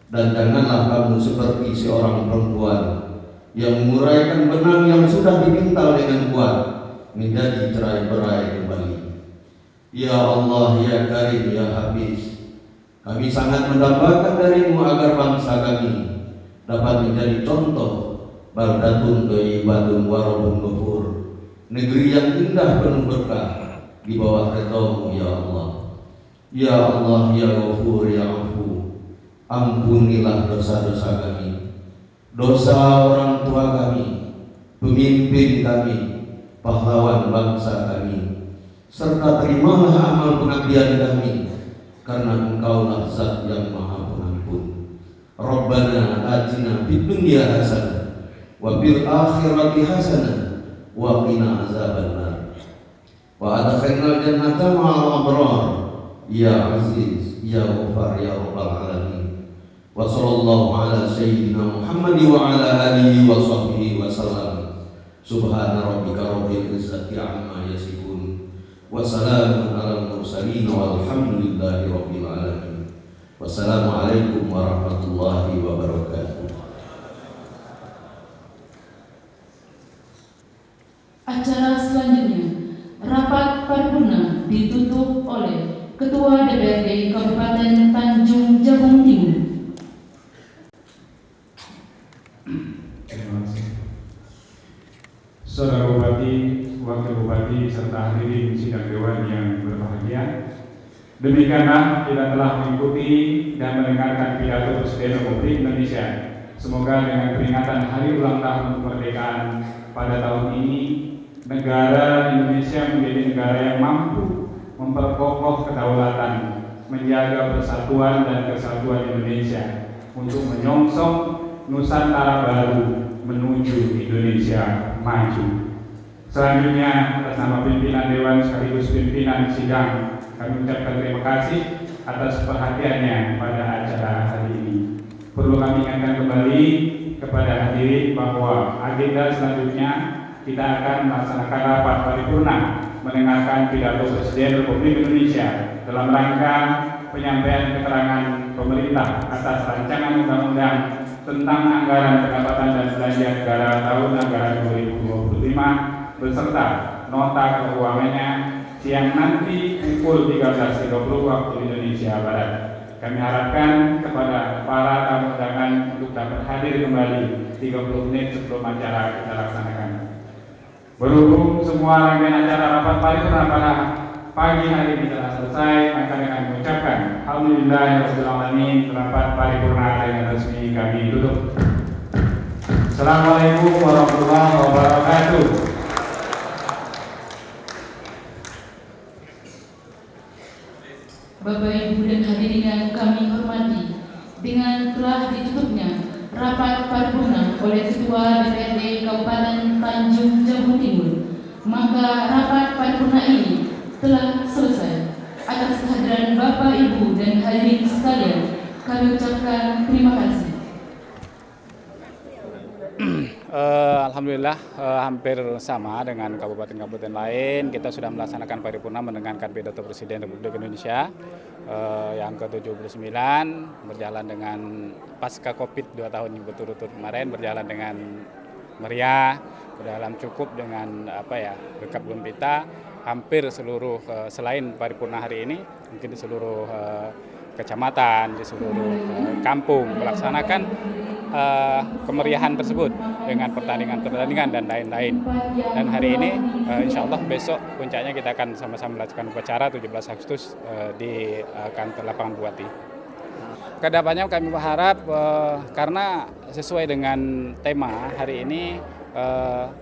Dan janganlah kamu seperti seorang perempuan yang menguraikan benang yang sudah dipintal dengan kuat menjadi cerai-berai kembali. Ya Allah, ya Karim, ya Hafiz, kami sangat mendambakan dari-Mu agar bangsa kami dapat menjadi contoh baldatun thayyibatun wa rabbun ghafur, negeri yang indah penuh berkah di bawah ridha-Mu ya Allah. Ya Allah, ya Ghafur, ya Afu, ampunilah dosa-dosa kami, dosa orang tua kami, pemimpin kami, pahlawan bangsa kami, serta terimalah amal pengabdian kami, karena Engkaulah Zat yang Maha Pengampun. Rabbana atina fid dunya hasanah wa fil akhirati hasanah wa qina azabannar wa adkhilnal jannata ma'al abrar ya Aziz ya Ghaffar ya Rabbal alamin. Wa sallallahu ala sayyidina Muhammad wa ala alihi wa sahbihi wa sallam. Subhana rabbika rabbil izzati amma yasifun wa salamun alal mursalin walhamdulillahi rabbil alamin. Wassalamualaikum warahmatullahi wabarakatuh. Acara selanjutnya, rapat paripurna ditutup oleh Ketua DPRD Kabupaten Tanjung Jabung Timur. Terima kasih. Saudara Bupati, Wakil Bupati, serta hadirin sidang dewan yang berbahagia, demikianlah kita telah mengikuti dan mendengarkan pidato Presiden Republik Indonesia. Semoga dengan peringatan Hari Ulang Tahun Kemerdekaan pada tahun ini, negara Indonesia menjadi negara yang mampu memperkokoh kedaulatan, menjaga persatuan dan kesatuan Indonesia untuk menyongsong Nusantara baru menuju Indonesia maju. Selanjutnya, atas nama pimpinan Dewan sekaligus pimpinan sidang, kami ucapkan terima kasih atas perhatiannya pada acara hari ini. Perlu kami ingatkan kembali kepada hadirin bahwa agenda selanjutnya kita akan melaksanakan rapat paripurna mendengarkan pidato Presiden Republik Indonesia dalam rangka penyampaian keterangan pemerintah atas rancangan undang-undang tentang anggaran pendapatan dan belanja negara tahun anggaran 2025 beserta nota keuangannya siang nanti pukul 13.30 waktu Indonesia Barat. Kami harapkan kepada para tamu undangan untuk dapat hadir kembali 30 menit sebelum acara kita laksanakan. Berhubung semua rangkaian acara rapat paripurna pada pagi hari ini telah selesai, maka dengan mengucapkan alhamdulillahirabbil alamin, rapat paripurna dengan resmi kami tutup. Assalamualaikum warahmatullahi wabarakatuh. Bapak Ibu dan hadirin yang kami hormati, dengan telah ditutupnya rapat paripurna oleh Ketua DPRD Kabupaten Tanjung Jabung Timur, maka rapat paripurna ini telah selesai. Atas kehadiran Bapak Ibu dan hadirin sekalian, kami ucapkan terima kasih. Alhamdulillah hampir sama dengan kabupaten-kabupaten lain. Kita sudah melaksanakan paripurna mendengarkan pidato Presiden Republik Indonesia yang ke-79, berjalan dengan pasca Covid 2 tahun yang berturut-turut kemarin, berjalan dengan meriah, berjalan cukup dengan berkat gembira. Hampir seluruh selain paripurna hari ini, mungkin di seluruh kecamatan, di seluruh kampung melaksanakan kemeriahan tersebut dengan pertandingan dan lain-lain. Dan hari ini insya Allah besok puncaknya kita akan sama-sama melakukan upacara 17 Agustus di kantor lapangan Bupati. Kedepannya kami berharap karena sesuai dengan tema hari ini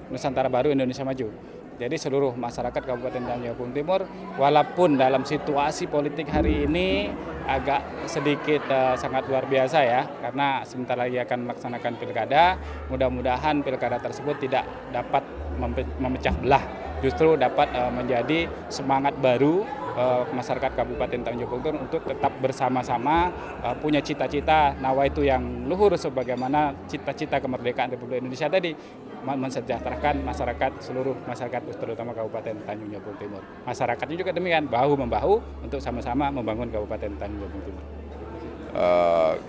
Nusantara Baru Indonesia Maju. Jadi seluruh masyarakat Kabupaten Tanjung Jabung Timur, walaupun dalam situasi politik hari ini agak sedikit sangat luar biasa ya, karena sebentar lagi akan melaksanakan pilkada, mudah-mudahan pilkada tersebut tidak dapat memecah belah, justru dapat menjadi semangat baru masyarakat Kabupaten Tanjung Jabung Timur untuk tetap bersama-sama punya cita-cita nawaitu yang luhur sebagaimana cita-cita kemerdekaan Republik Indonesia tadi, mensejahterakan masyarakat, seluruh masyarakat terutama Kabupaten Tanjung Jabung Timur. Masyarakatnya juga demikian, bahu-membahu untuk sama-sama membangun Kabupaten Tanjung Jabung Timur.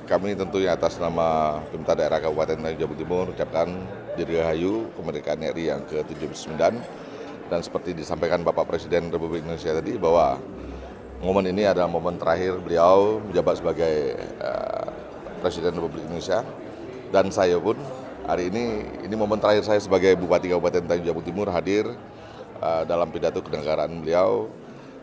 Kami tentunya atas nama Pemerintah Daerah Kabupaten Tanjung Jabung Timur ucapkan Dirgahayu kemerdekaan RI yang ke-79. Dan seperti disampaikan Bapak Presiden Republik Indonesia tadi bahwa momen ini adalah momen terakhir beliau menjabat sebagai Presiden Republik Indonesia, dan saya pun hari ini momen terakhir saya sebagai Bupati Kabupaten Tanjung Jabung Timur hadir dalam pidato kenegaraan beliau.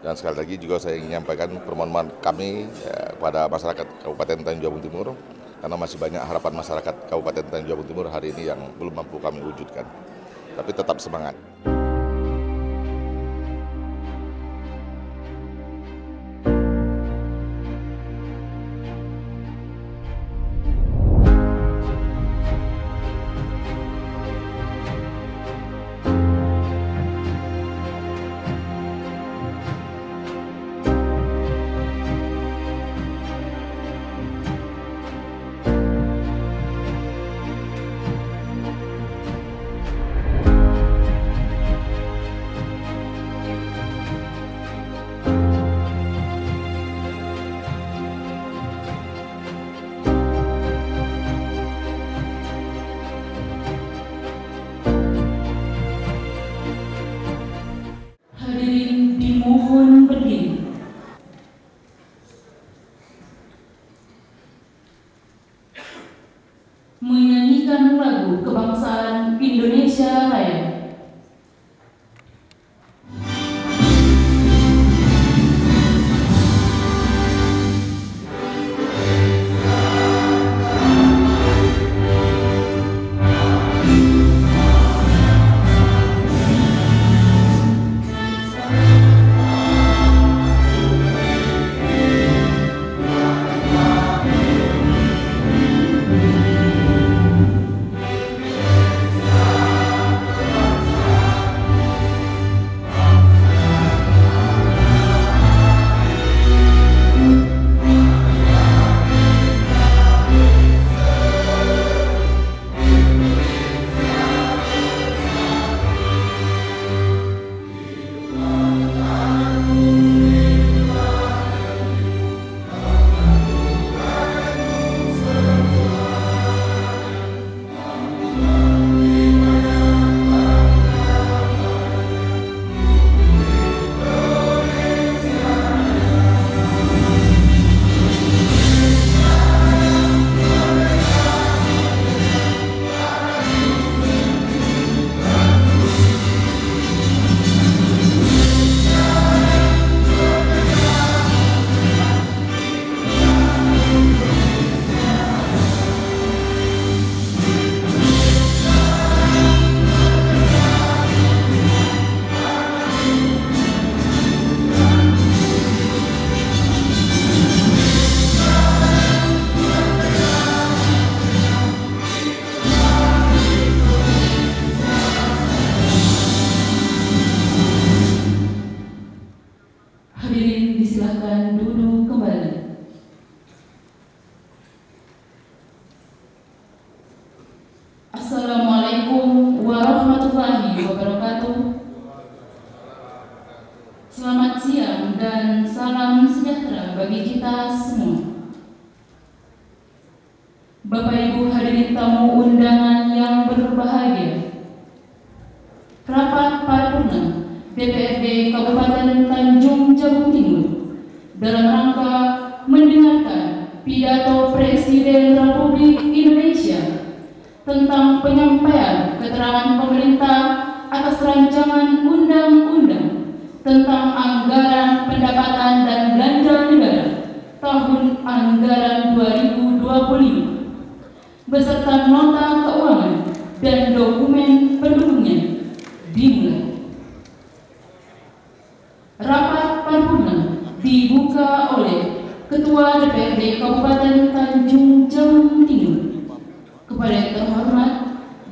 Dan sekali lagi juga saya ingin menyampaikan permohonan kami kepada masyarakat Kabupaten Tanjung Jabung Timur, karena masih banyak harapan masyarakat Kabupaten Tanjung Jabung Timur hari ini yang belum mampu kami wujudkan. Tapi tetap semangat. Hadirin dimohon berdiri. Menyanyikan lagu kebangsaan Indonesia Raya. Hadirin disilakan duduk kembali. Assalamualaikum warahmatullahi Bapak Ibu hadirin tamu undangan yang berbahagia, rapat paripurna DPRD Kabupaten Tanjung Jabung Timur dalam rangka mendengarkan pidato Presiden Republik Indonesia tentang penyampaian keterangan pemerintah atas rancangan undang-undang tentang anggaran pendapatan dan belanja negara tahun anggaran 2025 beserta nota keuangan dan dokumen pendukungnya dimulai. Rapat paripurna dibuka oleh Ketua DPRD Kabupaten Tanjung Jabung Timur. Kepada yang terhormat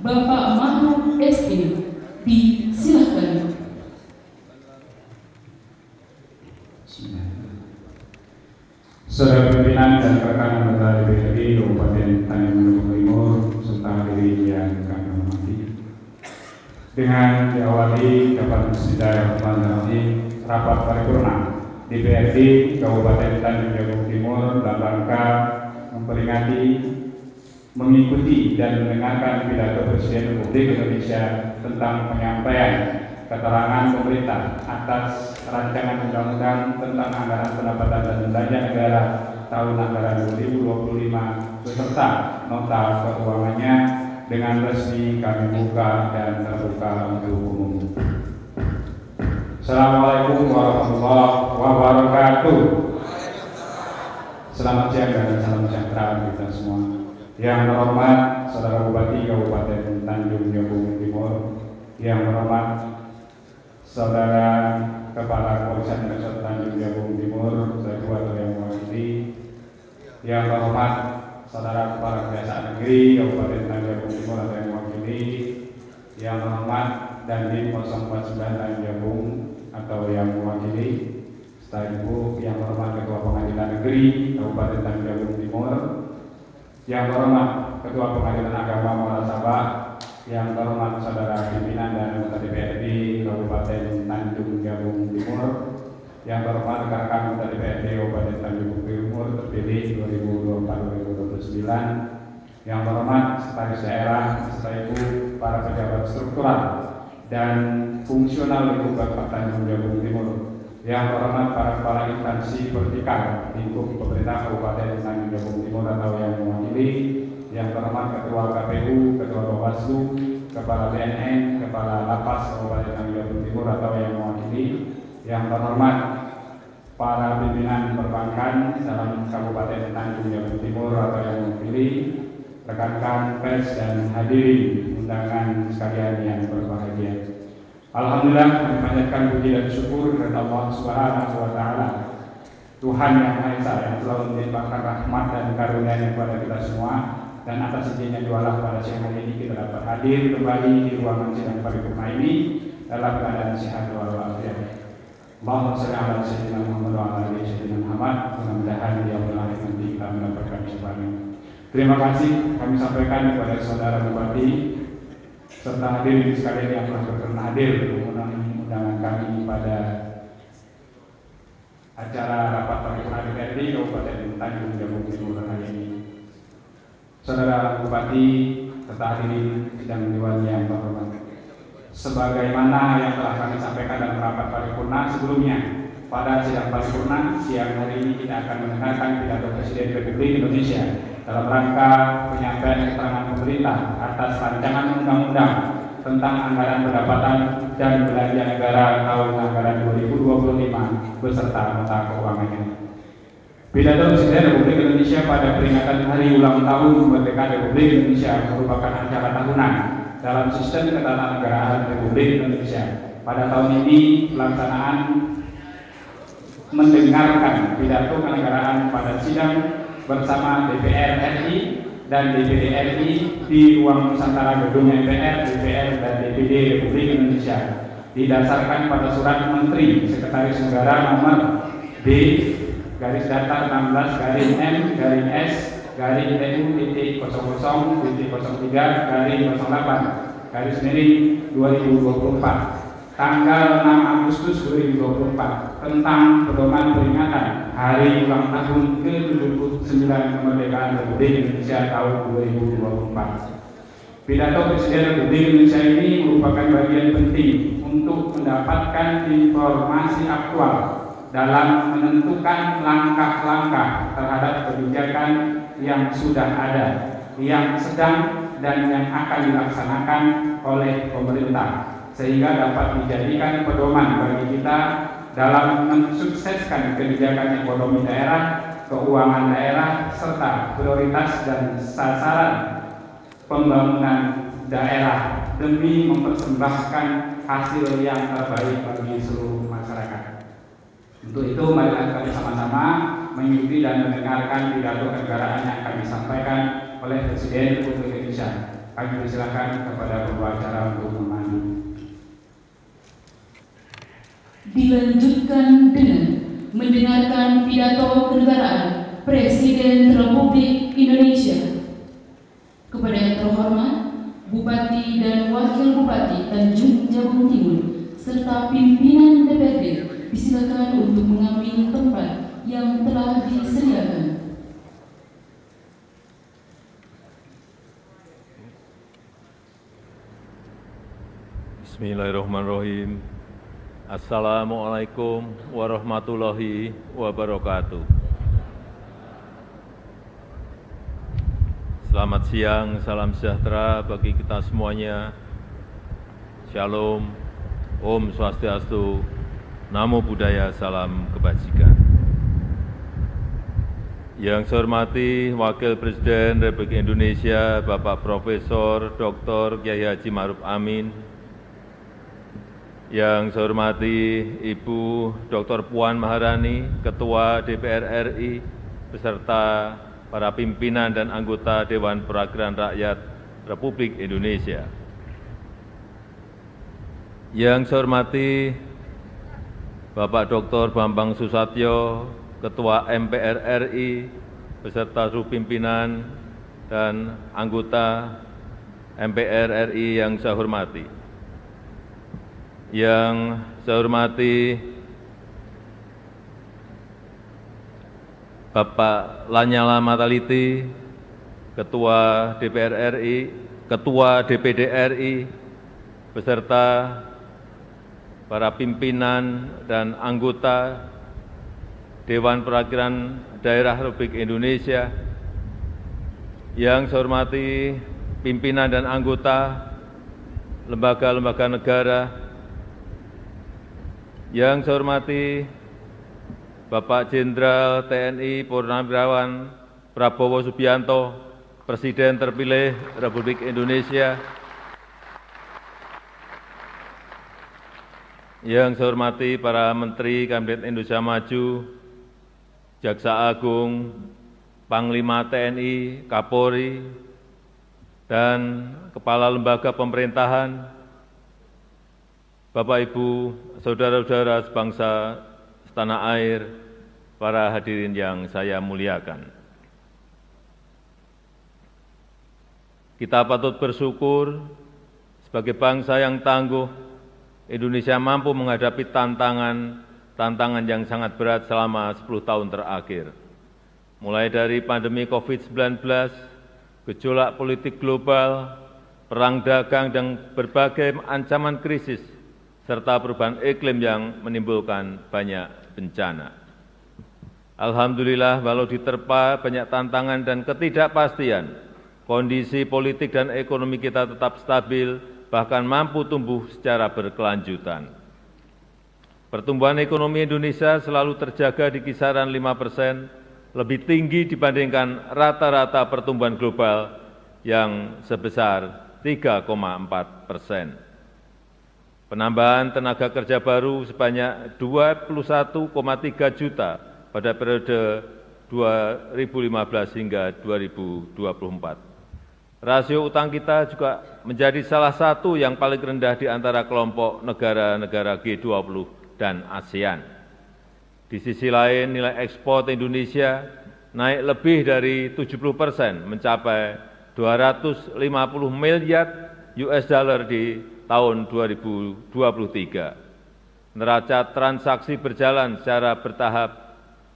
Bapak Ma'ruf SD, disilakan. Saudara pimpinan dan rekan anggota DPRD Kabupaten Tanjung Jabung Timur serta hadirin yang kami hormati, dengan diawali dapat Bismillahirrahmanirrahim, rapat paripurna DPRD Kabupaten Tanjung Jabung Timur dalam rangka memperingati, mengikuti dan mendengarkan pidato Presiden Republik Indonesia tentang penyampaian keterangan pemerintah atas rancangan undang-undang tentang anggaran pendapatan dan belanja negara tahun anggaran 2025 beserta nota keuangannya dengan resmi kami buka dan terbuka untuk umum. Assalamualaikum warahmatullahi wabarakatuh. Selamat siang dan salam sejahtera kita semua. Yang terhormat Saudara Bupati Kabupaten Tanjung Jabung Timur, yang terhormat Saudara Kepala Kepolisian Resort Tanjung Jabung Timur, saya atau yang mewakili, yang terhormat Saudara Kepala Kejaksaan Negeri Kabupaten Tanjung Jabung Timur atau yang mewakili, yang terhormat Dandim 049 Tanjung Jabung atau yang mewakili, setelah itu yang terhormat Ketua Pengadilan Negeri Kabupaten Tanjung Jabung Timur, yang terhormat Ketua Pengadilan Agama Muara Sabah, yang terhormat Saudara pimpinan dan anggota DPRD Kabupaten Tanjung Jabung Timur, yang terhormat rekan-rekan anggota DPRD Kabupaten Tanjung Jabung Timur terpilih 2024-2029, yang terhormat sekretaris daerah, setelah itu para pejabat struktural dan fungsional lingkup Tanjung Jabung Timur, yang terhormat para kepala instansi vertikal lingkup pemerintah Kabupaten Tanjung Jabung Timur atau yang mewakili, yang terhormat Ketua KPU, Ketua Bawaslu, Kepala BNN, Kepala Lapas Kabupaten Tanjung Jabung Timur atau yang mewakili, yang terhormat para pimpinan perbankan dalam Kabupaten Tanjung Jabung Timur atau yang mewakili, rekan-rekan pers dan hadirin undangan sekalian yang berbahagia. Alhamdulillah, kami panjatkan puji dan syukur kepada Allah Subhanahu wa Ta'ala, Tuhan yang Maha Esa, yang telah melimpahkan rahmat dan karunia-Nya kepada kita semua, dan atas izinnya jualah pada siang hari ini kita dapat hadir kembali di ruangan sidang paripurna ini dalam keadaan sehat walafiat. Allahumma shalli ala sayyidina Muhammad wa ala ali sayyidina Muhammad. Mudah-mudahan di yaumil akhir nanti kita mendapatkan syafaatnya. Terima kasih kami sampaikan kepada Saudara Bupati serta hadirin sekalian yang telah berkenan hadir memenuhi undangan kami pada acara rapat paripurna DPRD Kabupaten Tanjung Jabung Timur hari ini. Saudara Bupati serta hadirin sidang dewan yang terhormat, sebagaimana yang telah kami sampaikan dalam rapat paripurna sebelumnya, pada sidang paripurna siang hari ini kita akan mendengarkan pidato Presiden Republik Indonesia dalam rangka penyampaian keterangan pemerintah atas rancangan undang-undang tentang anggaran pendapatan dan belanja negara tahun anggaran 2025 beserta nota keuangannya. Pidato Presiden Republik Indonesia pada peringatan Hari Ulang Tahun Kemerdekaan Republik Indonesia merupakan acara tahunan dalam sistem ketatanegaraan Republik Indonesia. Pada tahun ini pelaksanaan mendengarkan pidato kenegaraan pada sidang bersama DPR RI dan DPD RI di ruang Nusantara Gedung MPR, DPR dan DPD Republik Indonesia didasarkan pada surat Menteri Sekretaris Negara nomor B garis datar 16-M-TU-00-03-08 garis miring 2024 tanggal 6 Agustus 2024 tentang pedoman peringatan hari ulang tahun ke-79 kemerdekaan Republik Indonesia tahun 2024. Pidato Presiden Republik Indonesia ini merupakan bagian penting untuk mendapatkan informasi aktual dalam menentukan langkah-langkah terhadap kebijakan yang sudah ada, yang sedang dan yang akan dilaksanakan oleh pemerintah, sehingga dapat dijadikan pedoman bagi kita dalam mensukseskan kebijakan ekonomi daerah, keuangan daerah, serta prioritas dan sasaran pembangunan daerah demi mempersembahkan hasil yang terbaik bagi seluruh masyarakat. Untuk itu, marilah kami sama-sama mengikuti dan mendengarkan pidato kenegaraan yang akan disampaikan oleh Presiden Republik Indonesia. Kami persilakan kepada pembicara untuk memandu. Dilanjutkan dengan mendengarkan pidato kenegaraan Presiden Republik Indonesia. Kepada yang terhormat Bupati dan Wakil Bupati Tanjung Jabung Timur serta pimpinan DPRD disilakan untuk mengambil tempat yang telah disediakan. Bismillahirrahmanirrahim. Assalamualaikum warahmatullahi wabarakatuh. Selamat siang, salam sejahtera bagi kita semuanya. Shalom, Om Swastiastu, Namo Buddhaya, salam kebajikan. Yang saya hormati Wakil Presiden Republik Indonesia Bapak Profesor Dr. Kiai Haji Ma'ruf Amin, yang saya hormati Ibu Dr. Puan Maharani, Ketua DPR RI, beserta para pimpinan dan anggota Dewan Perwakilan Rakyat Republik Indonesia. Yang saya hormati Bapak Dr. Bambang Susatyo, Ketua MPR RI, beserta seluruh pimpinan dan anggota MPR RI yang saya hormati. Yang saya hormati Bapak Lanyala Mataliti, Ketua DPR RI, Ketua DPD RI, beserta para pimpinan dan anggota Dewan Perwakilan Daerah Republik Indonesia. Yang saya hormati pimpinan dan anggota lembaga-lembaga negara. Yang saya hormati Bapak Jenderal TNI Purnawirawan Prabowo Subianto, Presiden terpilih Republik Indonesia. Yang saya hormati para Menteri Kabinet Indonesia Maju, Jaksa Agung, Panglima TNI, Kapolri, dan Kepala Lembaga Pemerintahan, Bapak Ibu, Saudara-saudara sebangsa setanah air, para hadirin yang saya muliakan. Kita patut bersyukur sebagai bangsa yang tangguh, Indonesia mampu menghadapi tantangan yang sangat berat selama 10 tahun terakhir. Mulai dari pandemi COVID-19, gejolak politik global, perang dagang, dan berbagai ancaman krisis, serta perubahan iklim yang menimbulkan banyak bencana. Alhamdulillah, walau diterpa banyak tantangan dan ketidakpastian, kondisi politik dan ekonomi kita tetap stabil, bahkan mampu tumbuh secara berkelanjutan. Pertumbuhan ekonomi Indonesia selalu terjaga di kisaran 5%, lebih tinggi dibandingkan rata-rata pertumbuhan global yang sebesar 3,4%. Penambahan tenaga kerja baru sebanyak 21,3 juta pada periode 2015 hingga 2024. Rasio utang kita juga menjadi salah satu yang paling rendah di antara kelompok negara-negara G20 dan ASEAN. Di sisi lain, nilai ekspor Indonesia naik lebih dari 70%, mencapai 250 miliar US dollar di tahun 2023. Neraca transaksi berjalan secara bertahap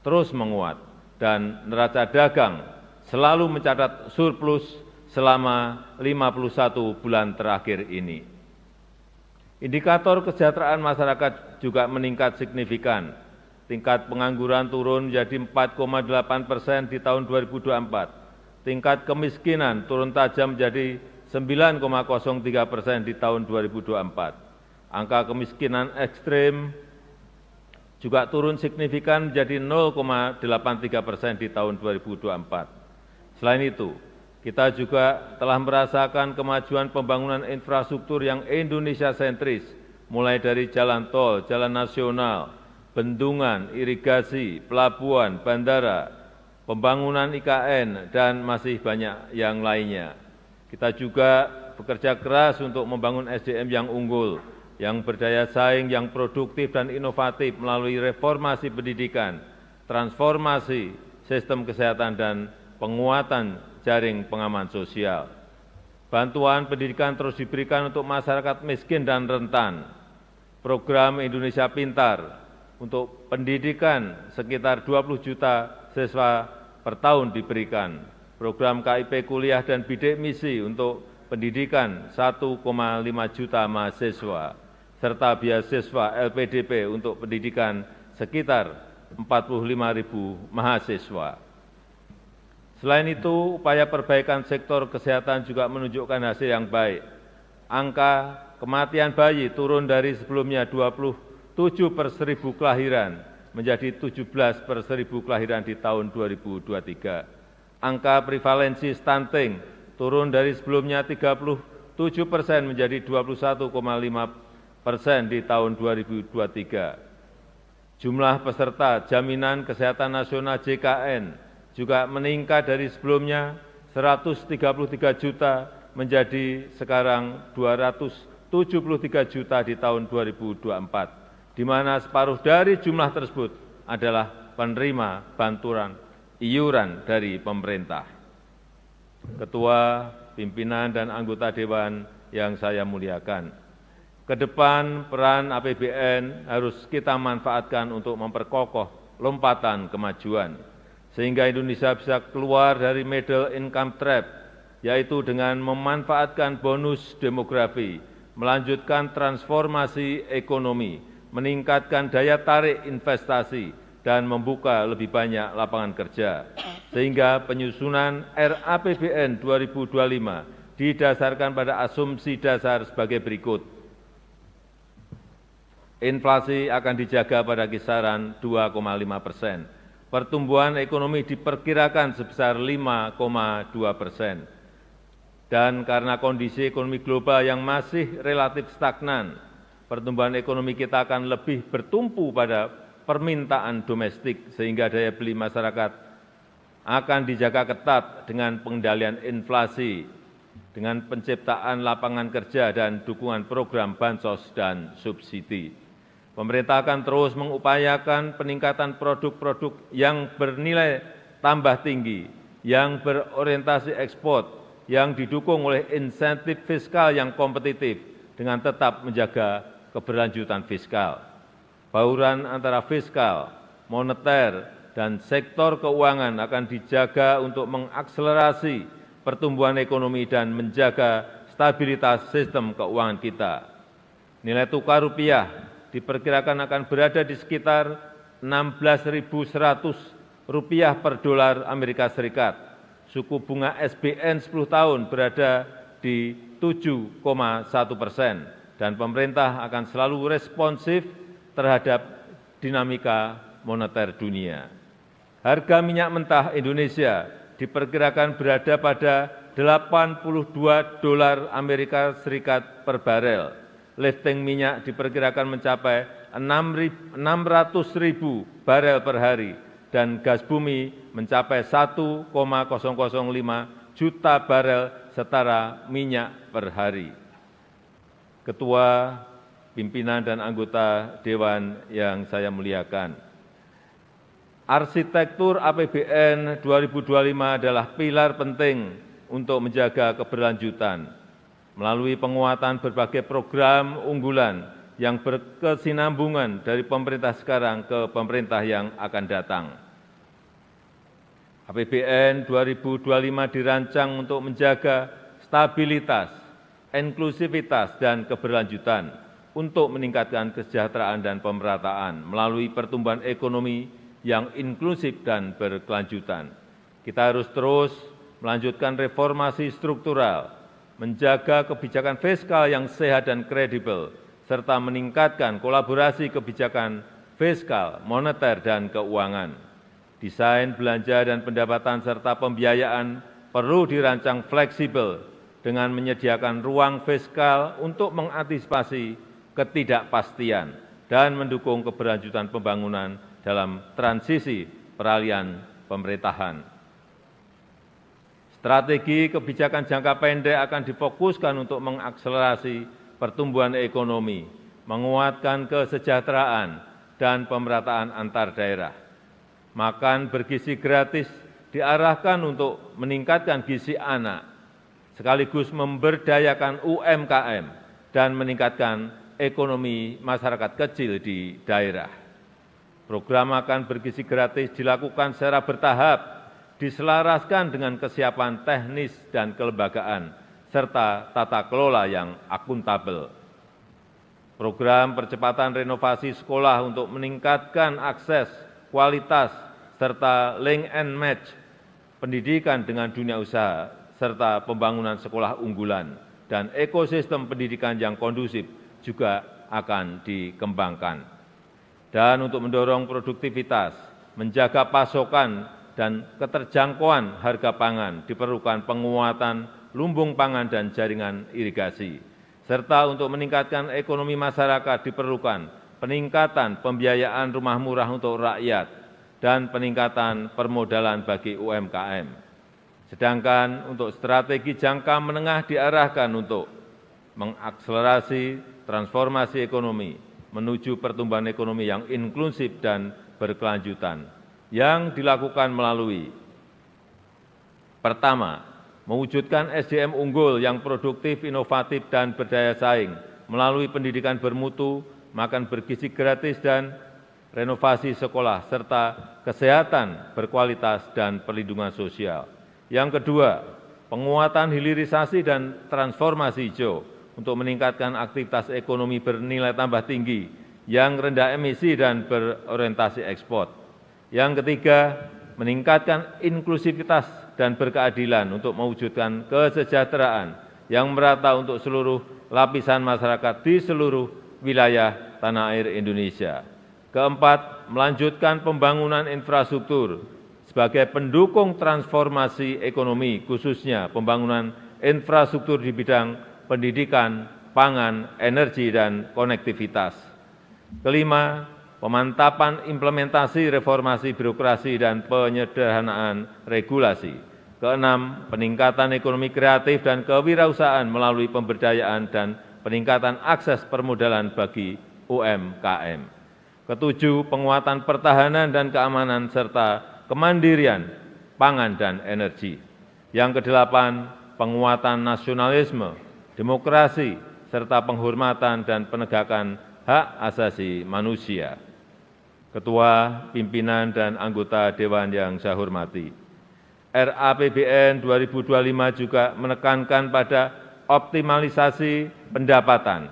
terus menguat dan neraca dagang selalu mencatat surplus selama 51 bulan terakhir ini. Indikator kesejahteraan masyarakat juga meningkat signifikan. Tingkat pengangguran turun menjadi 4,8% di tahun 2024. Tingkat kemiskinan turun tajam menjadi 9,03% di tahun 2024. Angka kemiskinan ekstrim juga turun signifikan menjadi 0,83% di tahun 2024. Selain itu, kita juga telah merasakan kemajuan pembangunan infrastruktur yang Indonesia sentris, mulai dari jalan tol, jalan nasional, bendungan, irigasi, pelabuhan, bandara, pembangunan IKN, dan masih banyak yang lainnya. Kita juga bekerja keras untuk membangun SDM yang unggul, yang berdaya saing, yang produktif dan inovatif melalui reformasi pendidikan, transformasi sistem kesehatan, dan penguatan jaring pengaman sosial. Bantuan pendidikan terus diberikan untuk masyarakat miskin dan rentan. Program Indonesia Pintar untuk pendidikan sekitar 20 juta siswa per tahun diberikan. Program KIP kuliah dan bidik misi untuk pendidikan 1,5 juta mahasiswa, serta beasiswa LPDP untuk pendidikan sekitar 45.000 mahasiswa. Selain itu, upaya perbaikan sektor kesehatan juga menunjukkan hasil yang baik. Angka kematian bayi turun dari sebelumnya 27 per 1000 kelahiran menjadi 17 per 1000 kelahiran di tahun 2023. Angka prevalensi stunting turun dari sebelumnya 37% menjadi 21,5% di tahun 2023. Jumlah peserta Jaminan Kesehatan Nasional JKN juga meningkat dari sebelumnya 133 juta menjadi sekarang 273 juta di tahun 2024, di mana separuh dari jumlah tersebut adalah penerima bantuan iuran dari pemerintah. Ketua, pimpinan, dan anggota Dewan yang saya muliakan, ke depan peran APBN harus kita manfaatkan untuk memperkokoh lompatan kemajuan, sehingga Indonesia bisa keluar dari middle income trap, yaitu dengan memanfaatkan bonus demografi, melanjutkan transformasi ekonomi, meningkatkan daya tarik investasi, dan membuka lebih banyak lapangan kerja, sehingga penyusunan RAPBN 2025 didasarkan pada asumsi dasar sebagai berikut. Inflasi akan dijaga pada kisaran 2,5%. Pertumbuhan ekonomi diperkirakan sebesar 5,2%. Dan karena kondisi ekonomi global yang masih relatif stagnan, pertumbuhan ekonomi kita akan lebih bertumpu pada permintaan domestik, sehingga daya beli masyarakat akan dijaga ketat dengan pengendalian inflasi, dengan penciptaan lapangan kerja dan dukungan program bansos dan subsidi. Pemerintah akan terus mengupayakan peningkatan produk-produk yang bernilai tambah tinggi, yang berorientasi ekspor, yang didukung oleh insentif fiskal yang kompetitif dengan tetap menjaga keberlanjutan fiskal. Bauran antara fiskal, moneter, dan sektor keuangan akan dijaga untuk mengakselerasi pertumbuhan ekonomi dan menjaga stabilitas sistem keuangan kita. Nilai tukar rupiah diperkirakan akan berada di sekitar 16.100 rupiah per dolar Amerika Serikat. Suku bunga SBN 10 tahun berada di 7,1%, dan pemerintah akan selalu responsif terhadap dinamika moneter dunia. Harga minyak mentah Indonesia diperkirakan berada pada 82 dolar Amerika Serikat per barel. Lifting minyak diperkirakan mencapai 600.000 barel per hari, dan gas bumi mencapai 1,005 juta barel setara minyak per hari. Ketua, pimpinan, dan anggota Dewan yang saya muliakan, arsitektur APBN 2025 adalah pilar penting untuk menjaga keberlanjutan melalui penguatan berbagai program unggulan yang berkesinambungan dari pemerintah sekarang ke pemerintah yang akan datang. APBN 2025 dirancang untuk menjaga stabilitas, inklusivitas, dan keberlanjutan untuk meningkatkan kesejahteraan dan pemerataan melalui pertumbuhan ekonomi yang inklusif dan berkelanjutan. Kita harus terus melanjutkan reformasi struktural, menjaga kebijakan fiskal yang sehat dan kredibel, serta meningkatkan kolaborasi kebijakan fiskal, moneter, dan keuangan. Desain belanja dan pendapatan serta pembiayaan perlu dirancang fleksibel dengan menyediakan ruang fiskal untuk mengantisipasi ketidakpastian dan mendukung keberlanjutan pembangunan dalam transisi peralihan pemerintahan. Strategi kebijakan jangka pendek akan difokuskan untuk mengakselerasi pertumbuhan ekonomi, menguatkan kesejahteraan, dan pemerataan antar daerah. Makan bergizi gratis diarahkan untuk meningkatkan gizi anak, sekaligus memberdayakan UMKM dan meningkatkan ekonomi masyarakat kecil di daerah. Program makan bergizi gratis dilakukan secara bertahap, diselaraskan dengan kesiapan teknis dan kelembagaan, serta tata kelola yang akuntabel. Program percepatan renovasi sekolah untuk meningkatkan akses, kualitas, serta link and match pendidikan dengan dunia usaha, serta pembangunan sekolah unggulan dan ekosistem pendidikan yang kondusif juga akan dikembangkan. Dan untuk mendorong produktivitas, menjaga pasokan dan keterjangkauan harga pangan, diperlukan penguatan lumbung pangan dan jaringan irigasi. Serta untuk meningkatkan ekonomi masyarakat diperlukan peningkatan pembiayaan rumah murah untuk rakyat dan peningkatan permodalan bagi UMKM. Sedangkan untuk strategi jangka menengah diarahkan untuk mengakselerasi transformasi ekonomi menuju pertumbuhan ekonomi yang inklusif dan berkelanjutan yang dilakukan melalui pertama, mewujudkan SDM unggul yang produktif, inovatif, dan berdaya saing melalui pendidikan bermutu, makan bergizi gratis, dan renovasi sekolah, serta kesehatan berkualitas dan perlindungan sosial. Yang kedua, penguatan hilirisasi dan transformasi hijau untuk meningkatkan aktivitas ekonomi bernilai tambah tinggi yang rendah emisi dan berorientasi ekspor. Yang ketiga, meningkatkan inklusivitas dan berkeadilan untuk mewujudkan kesejahteraan yang merata untuk seluruh lapisan masyarakat di seluruh wilayah tanah air Indonesia. Keempat, melanjutkan pembangunan infrastruktur sebagai pendukung transformasi ekonomi, khususnya pembangunan infrastruktur di bidang pendidikan, pangan, energi, dan konektivitas. Kelima, pemantapan implementasi reformasi birokrasi dan penyederhanaan regulasi. Keenam, peningkatan ekonomi kreatif dan kewirausahaan melalui pemberdayaan dan peningkatan akses permodalan bagi UMKM. Ketujuh, penguatan pertahanan dan keamanan serta kemandirian pangan dan energi. Yang kedelapan, penguatan nasionalisme, demokrasi, serta penghormatan dan penegakan hak asasi manusia. Ketua, pimpinan, dan anggota Dewan yang saya hormati, RAPBN 2025 juga menekankan pada optimalisasi pendapatan,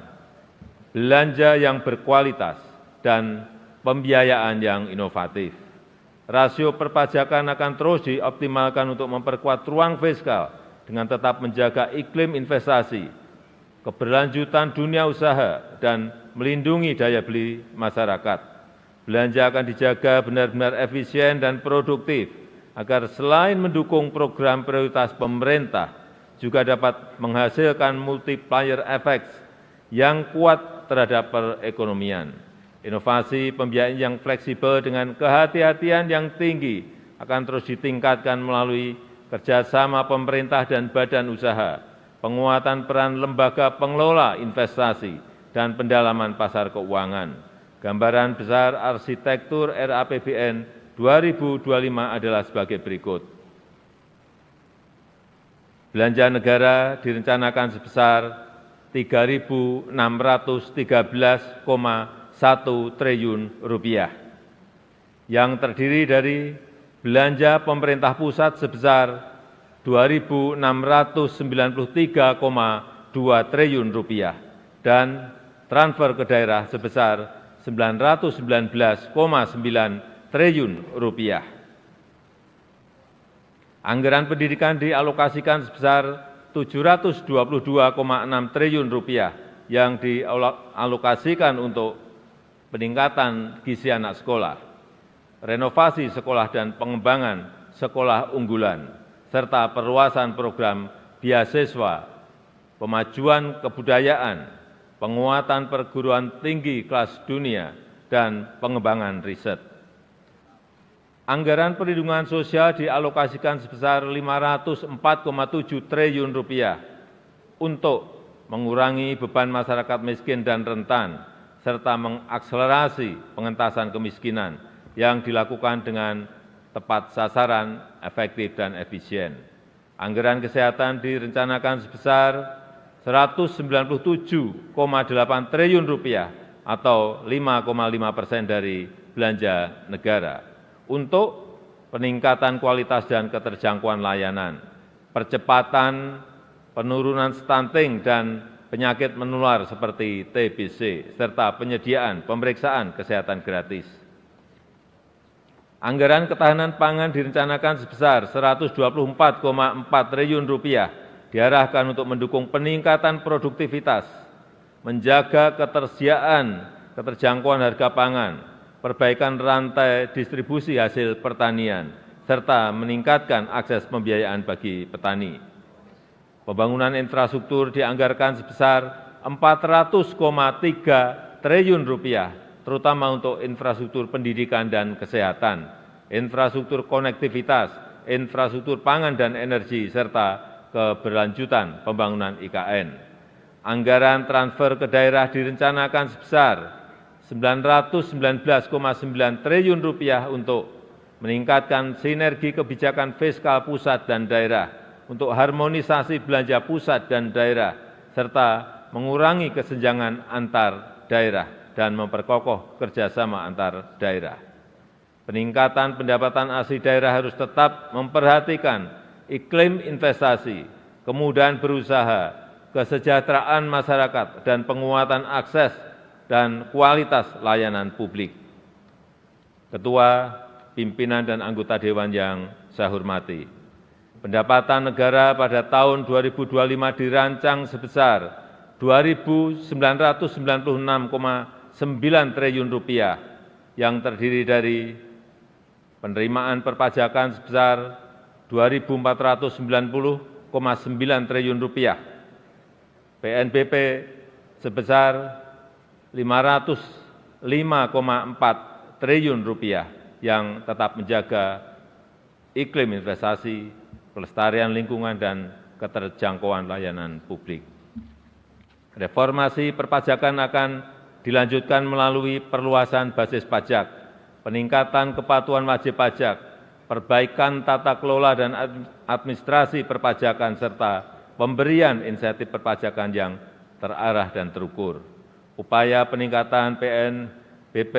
belanja yang berkualitas, dan pembiayaan yang inovatif. Rasio perpajakan akan terus dioptimalkan untuk memperkuat ruang fiskal dengan tetap menjaga iklim investasi, keberlanjutan dunia usaha, dan melindungi daya beli masyarakat. Belanja akan dijaga benar-benar efisien dan produktif, agar selain mendukung program prioritas pemerintah, juga dapat menghasilkan multiplier effects yang kuat terhadap perekonomian. Inovasi pembiayaan yang fleksibel dengan kehati-hatian yang tinggi akan terus ditingkatkan melalui kerjasama pemerintah dan badan usaha, penguatan peran lembaga pengelola investasi, dan pendalaman pasar keuangan. Gambaran besar arsitektur RAPBN 2025 adalah sebagai berikut. Belanja negara direncanakan sebesar Rp3.613,1 triliun, yang terdiri dari belanja pemerintah pusat sebesar Rp2.693,2 triliun dan transfer ke daerah sebesar Rp919,9 triliun. Anggaran pendidikan dialokasikan sebesar Rp722,6 triliun yang dialokasikan untuk peningkatan gizi anak sekolah, renovasi sekolah dan pengembangan sekolah unggulan, serta perluasan program beasiswa, pemajuan kebudayaan, penguatan perguruan tinggi kelas dunia, dan pengembangan riset. Anggaran perlindungan sosial dialokasikan sebesar Rp504,7 triliun untuk mengurangi beban masyarakat miskin dan rentan, serta mengakselerasi pengentasan kemiskinan yang dilakukan dengan tepat sasaran, efektif, dan efisien. Anggaran kesehatan direncanakan sebesar Rp197,8 triliun atau 5,5% dari belanja negara untuk peningkatan kualitas dan keterjangkauan layanan, percepatan penurunan stunting dan penyakit menular seperti TBC, serta penyediaan pemeriksaan kesehatan gratis. Anggaran ketahanan pangan direncanakan sebesar Rp124,4 triliun diarahkan untuk mendukung peningkatan produktivitas, menjaga ketersediaan, keterjangkauan harga pangan, perbaikan rantai distribusi hasil pertanian, serta meningkatkan akses pembiayaan bagi petani. Pembangunan infrastruktur dianggarkan sebesar Rp400,3 triliun, terutama untuk infrastruktur pendidikan dan kesehatan, infrastruktur konektivitas, infrastruktur pangan dan energi, serta keberlanjutan pembangunan IKN. Anggaran transfer ke daerah direncanakan sebesar Rp919,9 triliun untuk meningkatkan sinergi kebijakan fiskal pusat dan daerah, untuk harmonisasi belanja pusat dan daerah, serta mengurangi kesenjangan antar daerah dan memperkokoh kerjasama antar daerah. Peningkatan pendapatan asli daerah harus tetap memperhatikan iklim investasi, kemudahan berusaha, kesejahteraan masyarakat, dan penguatan akses dan kualitas layanan publik. Ketua, pimpinan, dan anggota Dewan yang saya hormati, pendapatan negara pada tahun 2025 dirancang sebesar Rp2.996,9 triliun yang terdiri dari penerimaan perpajakan sebesar Rp2.490,9 triliun, PNBP sebesar Rp505,4 triliun yang tetap menjaga iklim investasi, pelestarian lingkungan, dan keterjangkauan layanan publik. Reformasi perpajakan akan dilanjutkan melalui perluasan basis pajak, peningkatan kepatuhan wajib pajak, perbaikan tata kelola dan administrasi perpajakan, serta pemberian insentif perpajakan yang terarah dan terukur. Upaya peningkatan PNBP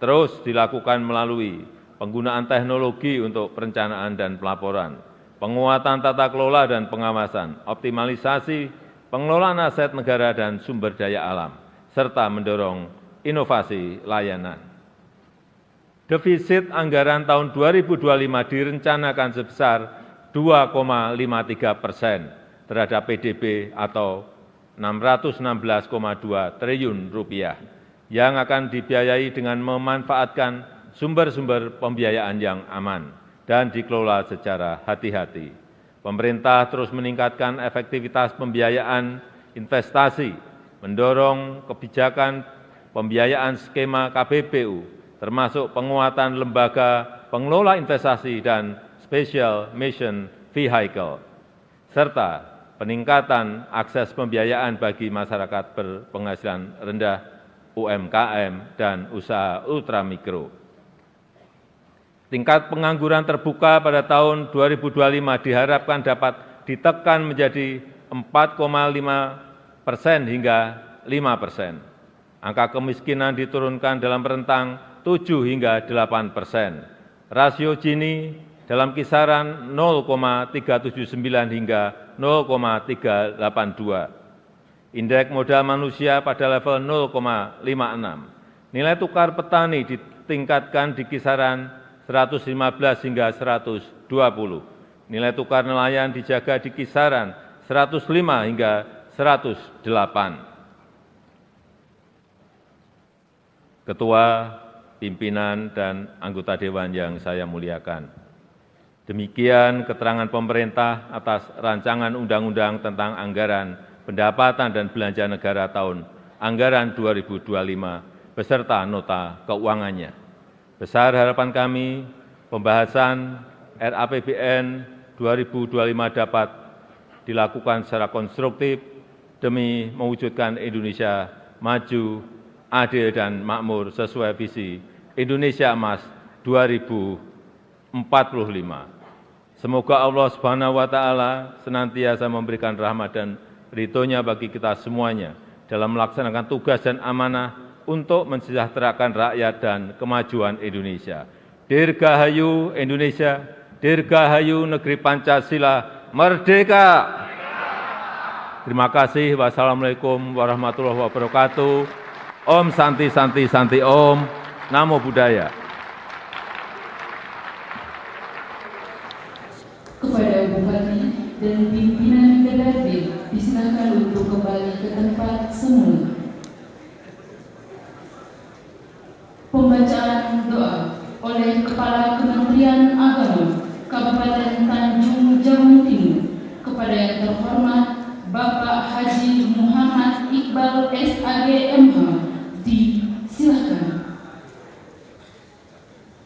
terus dilakukan melalui penggunaan teknologi untuk perencanaan dan pelaporan, penguatan tata kelola dan pengawasan, optimalisasi pengelolaan aset negara dan sumber daya alam, serta mendorong inovasi layanan. Defisit anggaran tahun 2025 direncanakan sebesar 2,53% terhadap PDB atau Rp616,2 triliun yang akan dibiayai dengan memanfaatkan sumber-sumber pembiayaan yang aman dan dikelola secara hati-hati. Pemerintah terus meningkatkan efektivitas pembiayaan investasi, mendorong kebijakan pembiayaan skema KPBU, termasuk penguatan lembaga pengelola investasi dan Special Mission Vehicle, serta peningkatan akses pembiayaan bagi masyarakat berpenghasilan rendah, UMKM, dan usaha ultramikro. Tingkat pengangguran terbuka pada tahun 2025 diharapkan dapat ditekan menjadi 4,5% hingga 5%. Angka kemiskinan diturunkan dalam rentang 7 hingga 8%. Rasio Gini dalam kisaran 0,379 hingga 0,382. Indeks modal manusia pada level 0,56. Nilai tukar petani ditingkatkan di kisaran 115 hingga 120. Nilai tukar nelayan dijaga di kisaran 105 hingga 108. Ketua, pimpinan, dan anggota Dewan yang saya muliakan. Demikian keterangan pemerintah atas rancangan undang-undang tentang anggaran pendapatan dan belanja negara tahun anggaran 2025 beserta nota keuangannya. Besar harapan kami pembahasan RAPBN 2025 dapat dilakukan secara konstruktif demi mewujudkan Indonesia maju, adil dan makmur sesuai visi Indonesia Emas 2045. Semoga Allah Subhanahu wa Ta'ala senantiasa memberikan rahmat dan ridho-Nya bagi kita semuanya dalam melaksanakan tugas dan amanah untuk mensejahterakan rakyat dan kemajuan Indonesia. Dirgahayu Indonesia, dirgahayu negeri Pancasila, merdeka! Terima kasih. Wassalamualaikum warahmatullahi wabarakatuh. Om Santi Santi Santi Om. Namo Buddhaya. Kepada Bupati dan pimpinan DPRD disilakan untuk kembali ke tempat semula. Pembacaan doa oleh Kepala Kementerian Agama Kabupaten Tanjung Jabung Timur kepada yang terhormat Bapak Haji Muhammad Iqbal SAG MH. Disilakan.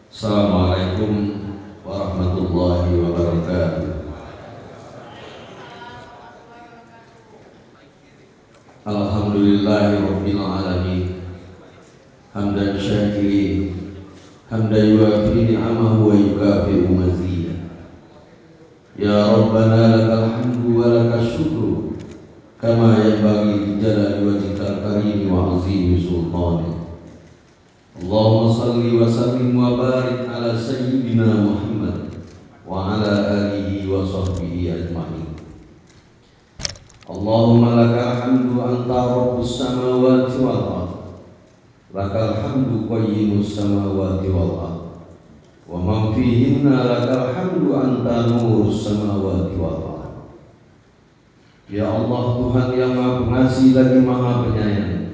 Assalamualaikum warahmatullahi wabarakatuh. Alhamdulillahi rabbil alamin. Hamdan syakirin, hamdan yuafi ni'amahu wa yukafi'u mazidah. Ya Rabbana lakal hamdu wa lakal syukru kama yanbaghi li jalali wajhikal karim wa azimi sultanik. Allahumma salli wa sallim wa barik ala sayyidina Muhammad wa ala alihi wa sahbihi ajma'in. Allahumma lakal hamdu anta rabbus samawati wal ardh, lakal hamdu qayyimus samawati wal ardh, wa man fihinna lakal hamdu anta nurus samawati wal ardh. Ya Allah, Tuhan yang Maha Pengasih lagi Maha Penyayang,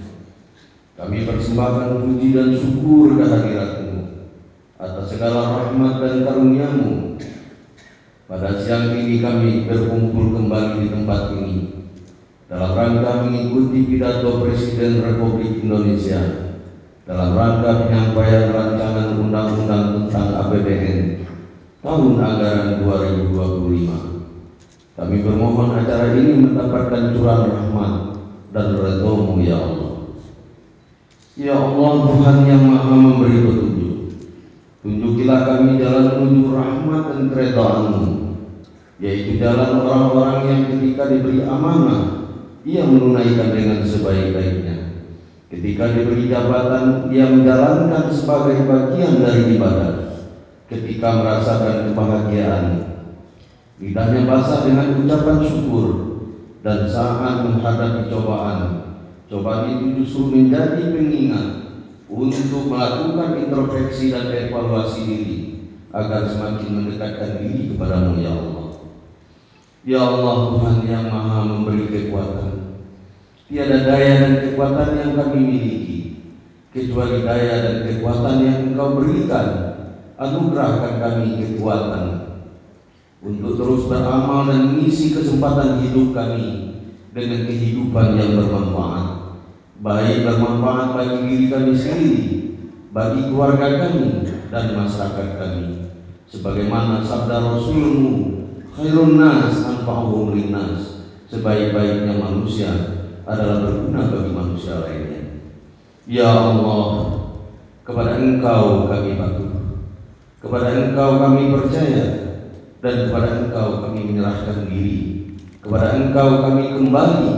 kami persembahkan puji dan syukur kehadirat-Mu atas segala rahmat dan karunia-Mu. Pada siang ini kami berkumpul kembali di tempat ini dalam rangka mengikuti pidato Presiden Republik Indonesia dalam rangka penyampaian rancangan undang-undang tentang APBN tahun anggaran 2025. Kami bermohon acara ini mendapatkan curahan rahmat dan ridho-Mu ya Allah. Ya Allah, Tuhan yang Maha memberi petunjuk, tunjukilah kami jalan menuju rahmat dan keridhaan-Mu, yaitu jalan orang-orang yang ketika diberi amanah ia menunaikan dengan sebaik-baiknya, ketika diberi jabatan ia menjalankan sebagai bagian dari ibadah, ketika merasakan kebahagiaan lidahnya basah dengan ucapan syukur, dan saat menghadapi cobaan itu justru menjadi pengingat untuk melakukan introspeksi dan evaluasi diri agar semakin mendekatkan diri kepada-Mu ya Allah. Ya Allah, Tuhan yang Maha memberi kekuatan, tiada daya dan kekuatan yang kami miliki kecuali daya dan kekuatan yang Engkau berikan. Anugerahkan kami kekuatan untuk terus beramal dan mengisi kesempatan hidup kami dengan kehidupan yang bermanfaat, baik bermanfaat bagi diri kami sendiri, bagi keluarga kami dan masyarakat kami, sebagaimana sabda Rasul-Mu, khairun nas anfa'uhum linnas, sebaik-baiknya manusia adalah berguna bagi manusia lainnya. Ya Allah, kepada Engkau kami patuh, kepada Engkau kami percaya, dan kepada Engkau kami menyerahkan diri, kepada Engkau kami kembali,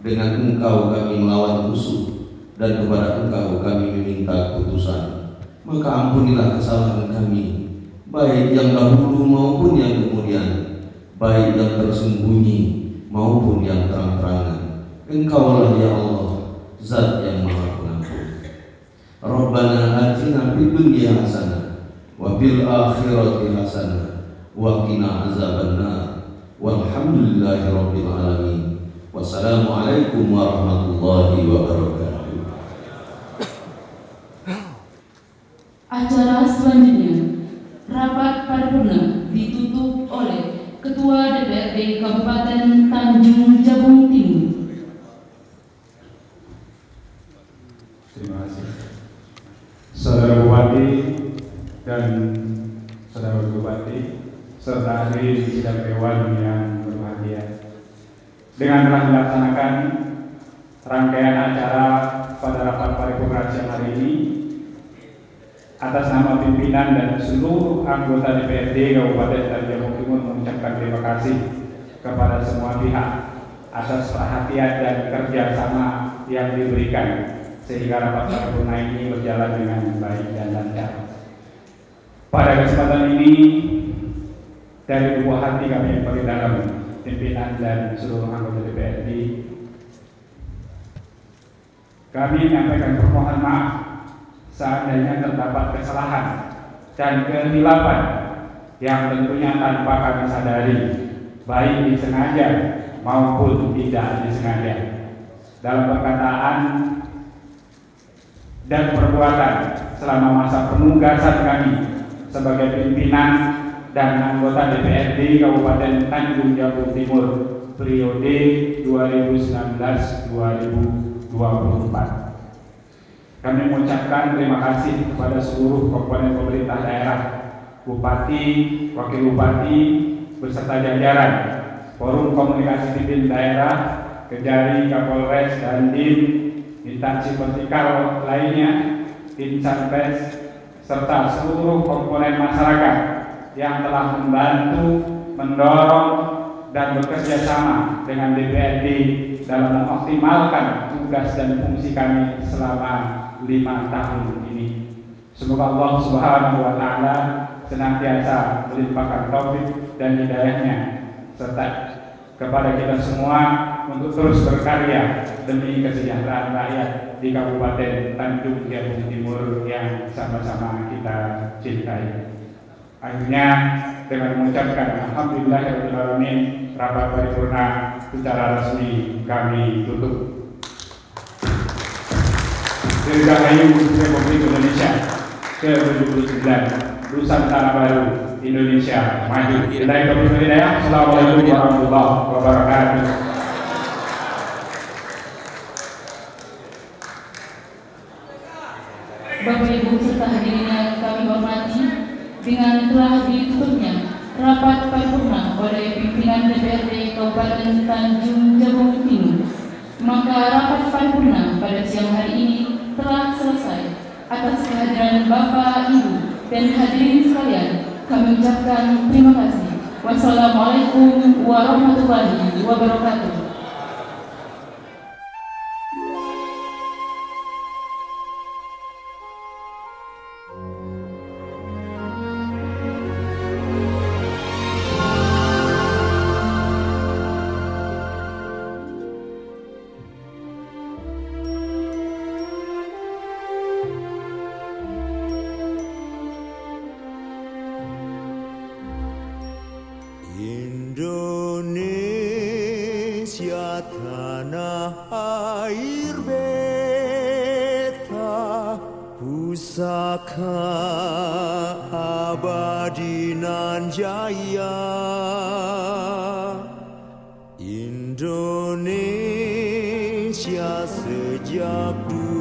dengan Engkau kami melawan musuh, dan kepada Engkau kami meminta putusan. Maka ampunilah kesalahan kami, baik yang dahulu maupun yang kemudian, baik yang tersembunyi maupun yang terang-terangan. Engkaulah ya Allah, Zat yang Maha Pengampun. Rabbana atina fid dunya hasanah wa fil akhirati hasanah wa qina azabannar. Walhamdulillahi rabbil alamin. Wassalamualaikum warahmatullahi wabarakatuh. Acara selanjutnya, rapat paripurna ditutup oleh Ketua DPRD Kabupaten Tanjung Jabung Timur. Terima kasih. Saudara Bupati dan Saudara Bupati serta hadirin sidang dewan yang berbahagia, dengan telah dilaksanakan rangkaian acara pada rapat paripurna siang hari ini, atas nama pimpinan dan seluruh anggota DPRD Kabupaten Tanjung Jabung Timur mengucapkan terima kasih kepada semua pihak atas perhatian dan kerjasama yang diberikan sehingga rapat paripurna ini berjalan dengan baik dan lancar. Pada kesempatan ini, dari lubuk hati kami yang paling dalam, pimpinan dan seluruh anggota DPRD, kami menyampaikan permohonan maaf seandainya terdapat kesalahan dan kehilafan yang tentunya tanpa kami sadari, baik disengaja maupun tidak disengaja, dalam perkataan dan perbuatan selama masa penugasan kami sebagai pimpinan dan anggota DPRD Kabupaten Tanjung Jabung Timur periode 2019-2024. Kami mengucapkan terima kasih kepada seluruh komponen pemerintah daerah, Bupati, Wakil Bupati, beserta jajaran, Forum Komunikasi Pimpin Daerah, Kejari, Kapolres, dan Dim, instansi vertikal lainnya, Insanpes, serta seluruh komponen masyarakat yang telah membantu, mendorong, dan bekerja sama dengan DPRD dalam mengoptimalkan tugas dan fungsi kami selama 5 tahun ini. Semoga Allah Subhanahu wa Ta'ala senantiasa melimpahkan taufik dan hidayahnya serta kepada kita semua untuk terus berkarya demi kesejahteraan rakyat di Kabupaten Tanjung Jabung Timur yang sama-sama kita cintai. Akhirnya dengan mengucapkan alhamdulillahirrahmanirrahim, rapat paripurna secara resmi kami tutup. Dirgahayu Republik Indonesia ke-79, Nusantara Baru, Indonesia Maju. Assalamualaikum warahmatullahi wabarakatuh. Bapak Ibu serta hadirin yang kami hormati, dengan telah ditutupnya rapat paripurna oleh pimpinan DPRD Kabupaten Tanjung Jabung Timur, maka rapat paripurna pada siang hari ini telah selesai. Atas kehadiran Bapak, Ibu, dan hadirin sekalian, kami ucapkan terima kasih. Wassalamualaikum warahmatullahi wabarakatuh. Indonesia tanah air beta, pusaka abadi nan jaya. Indonesia sejak dulu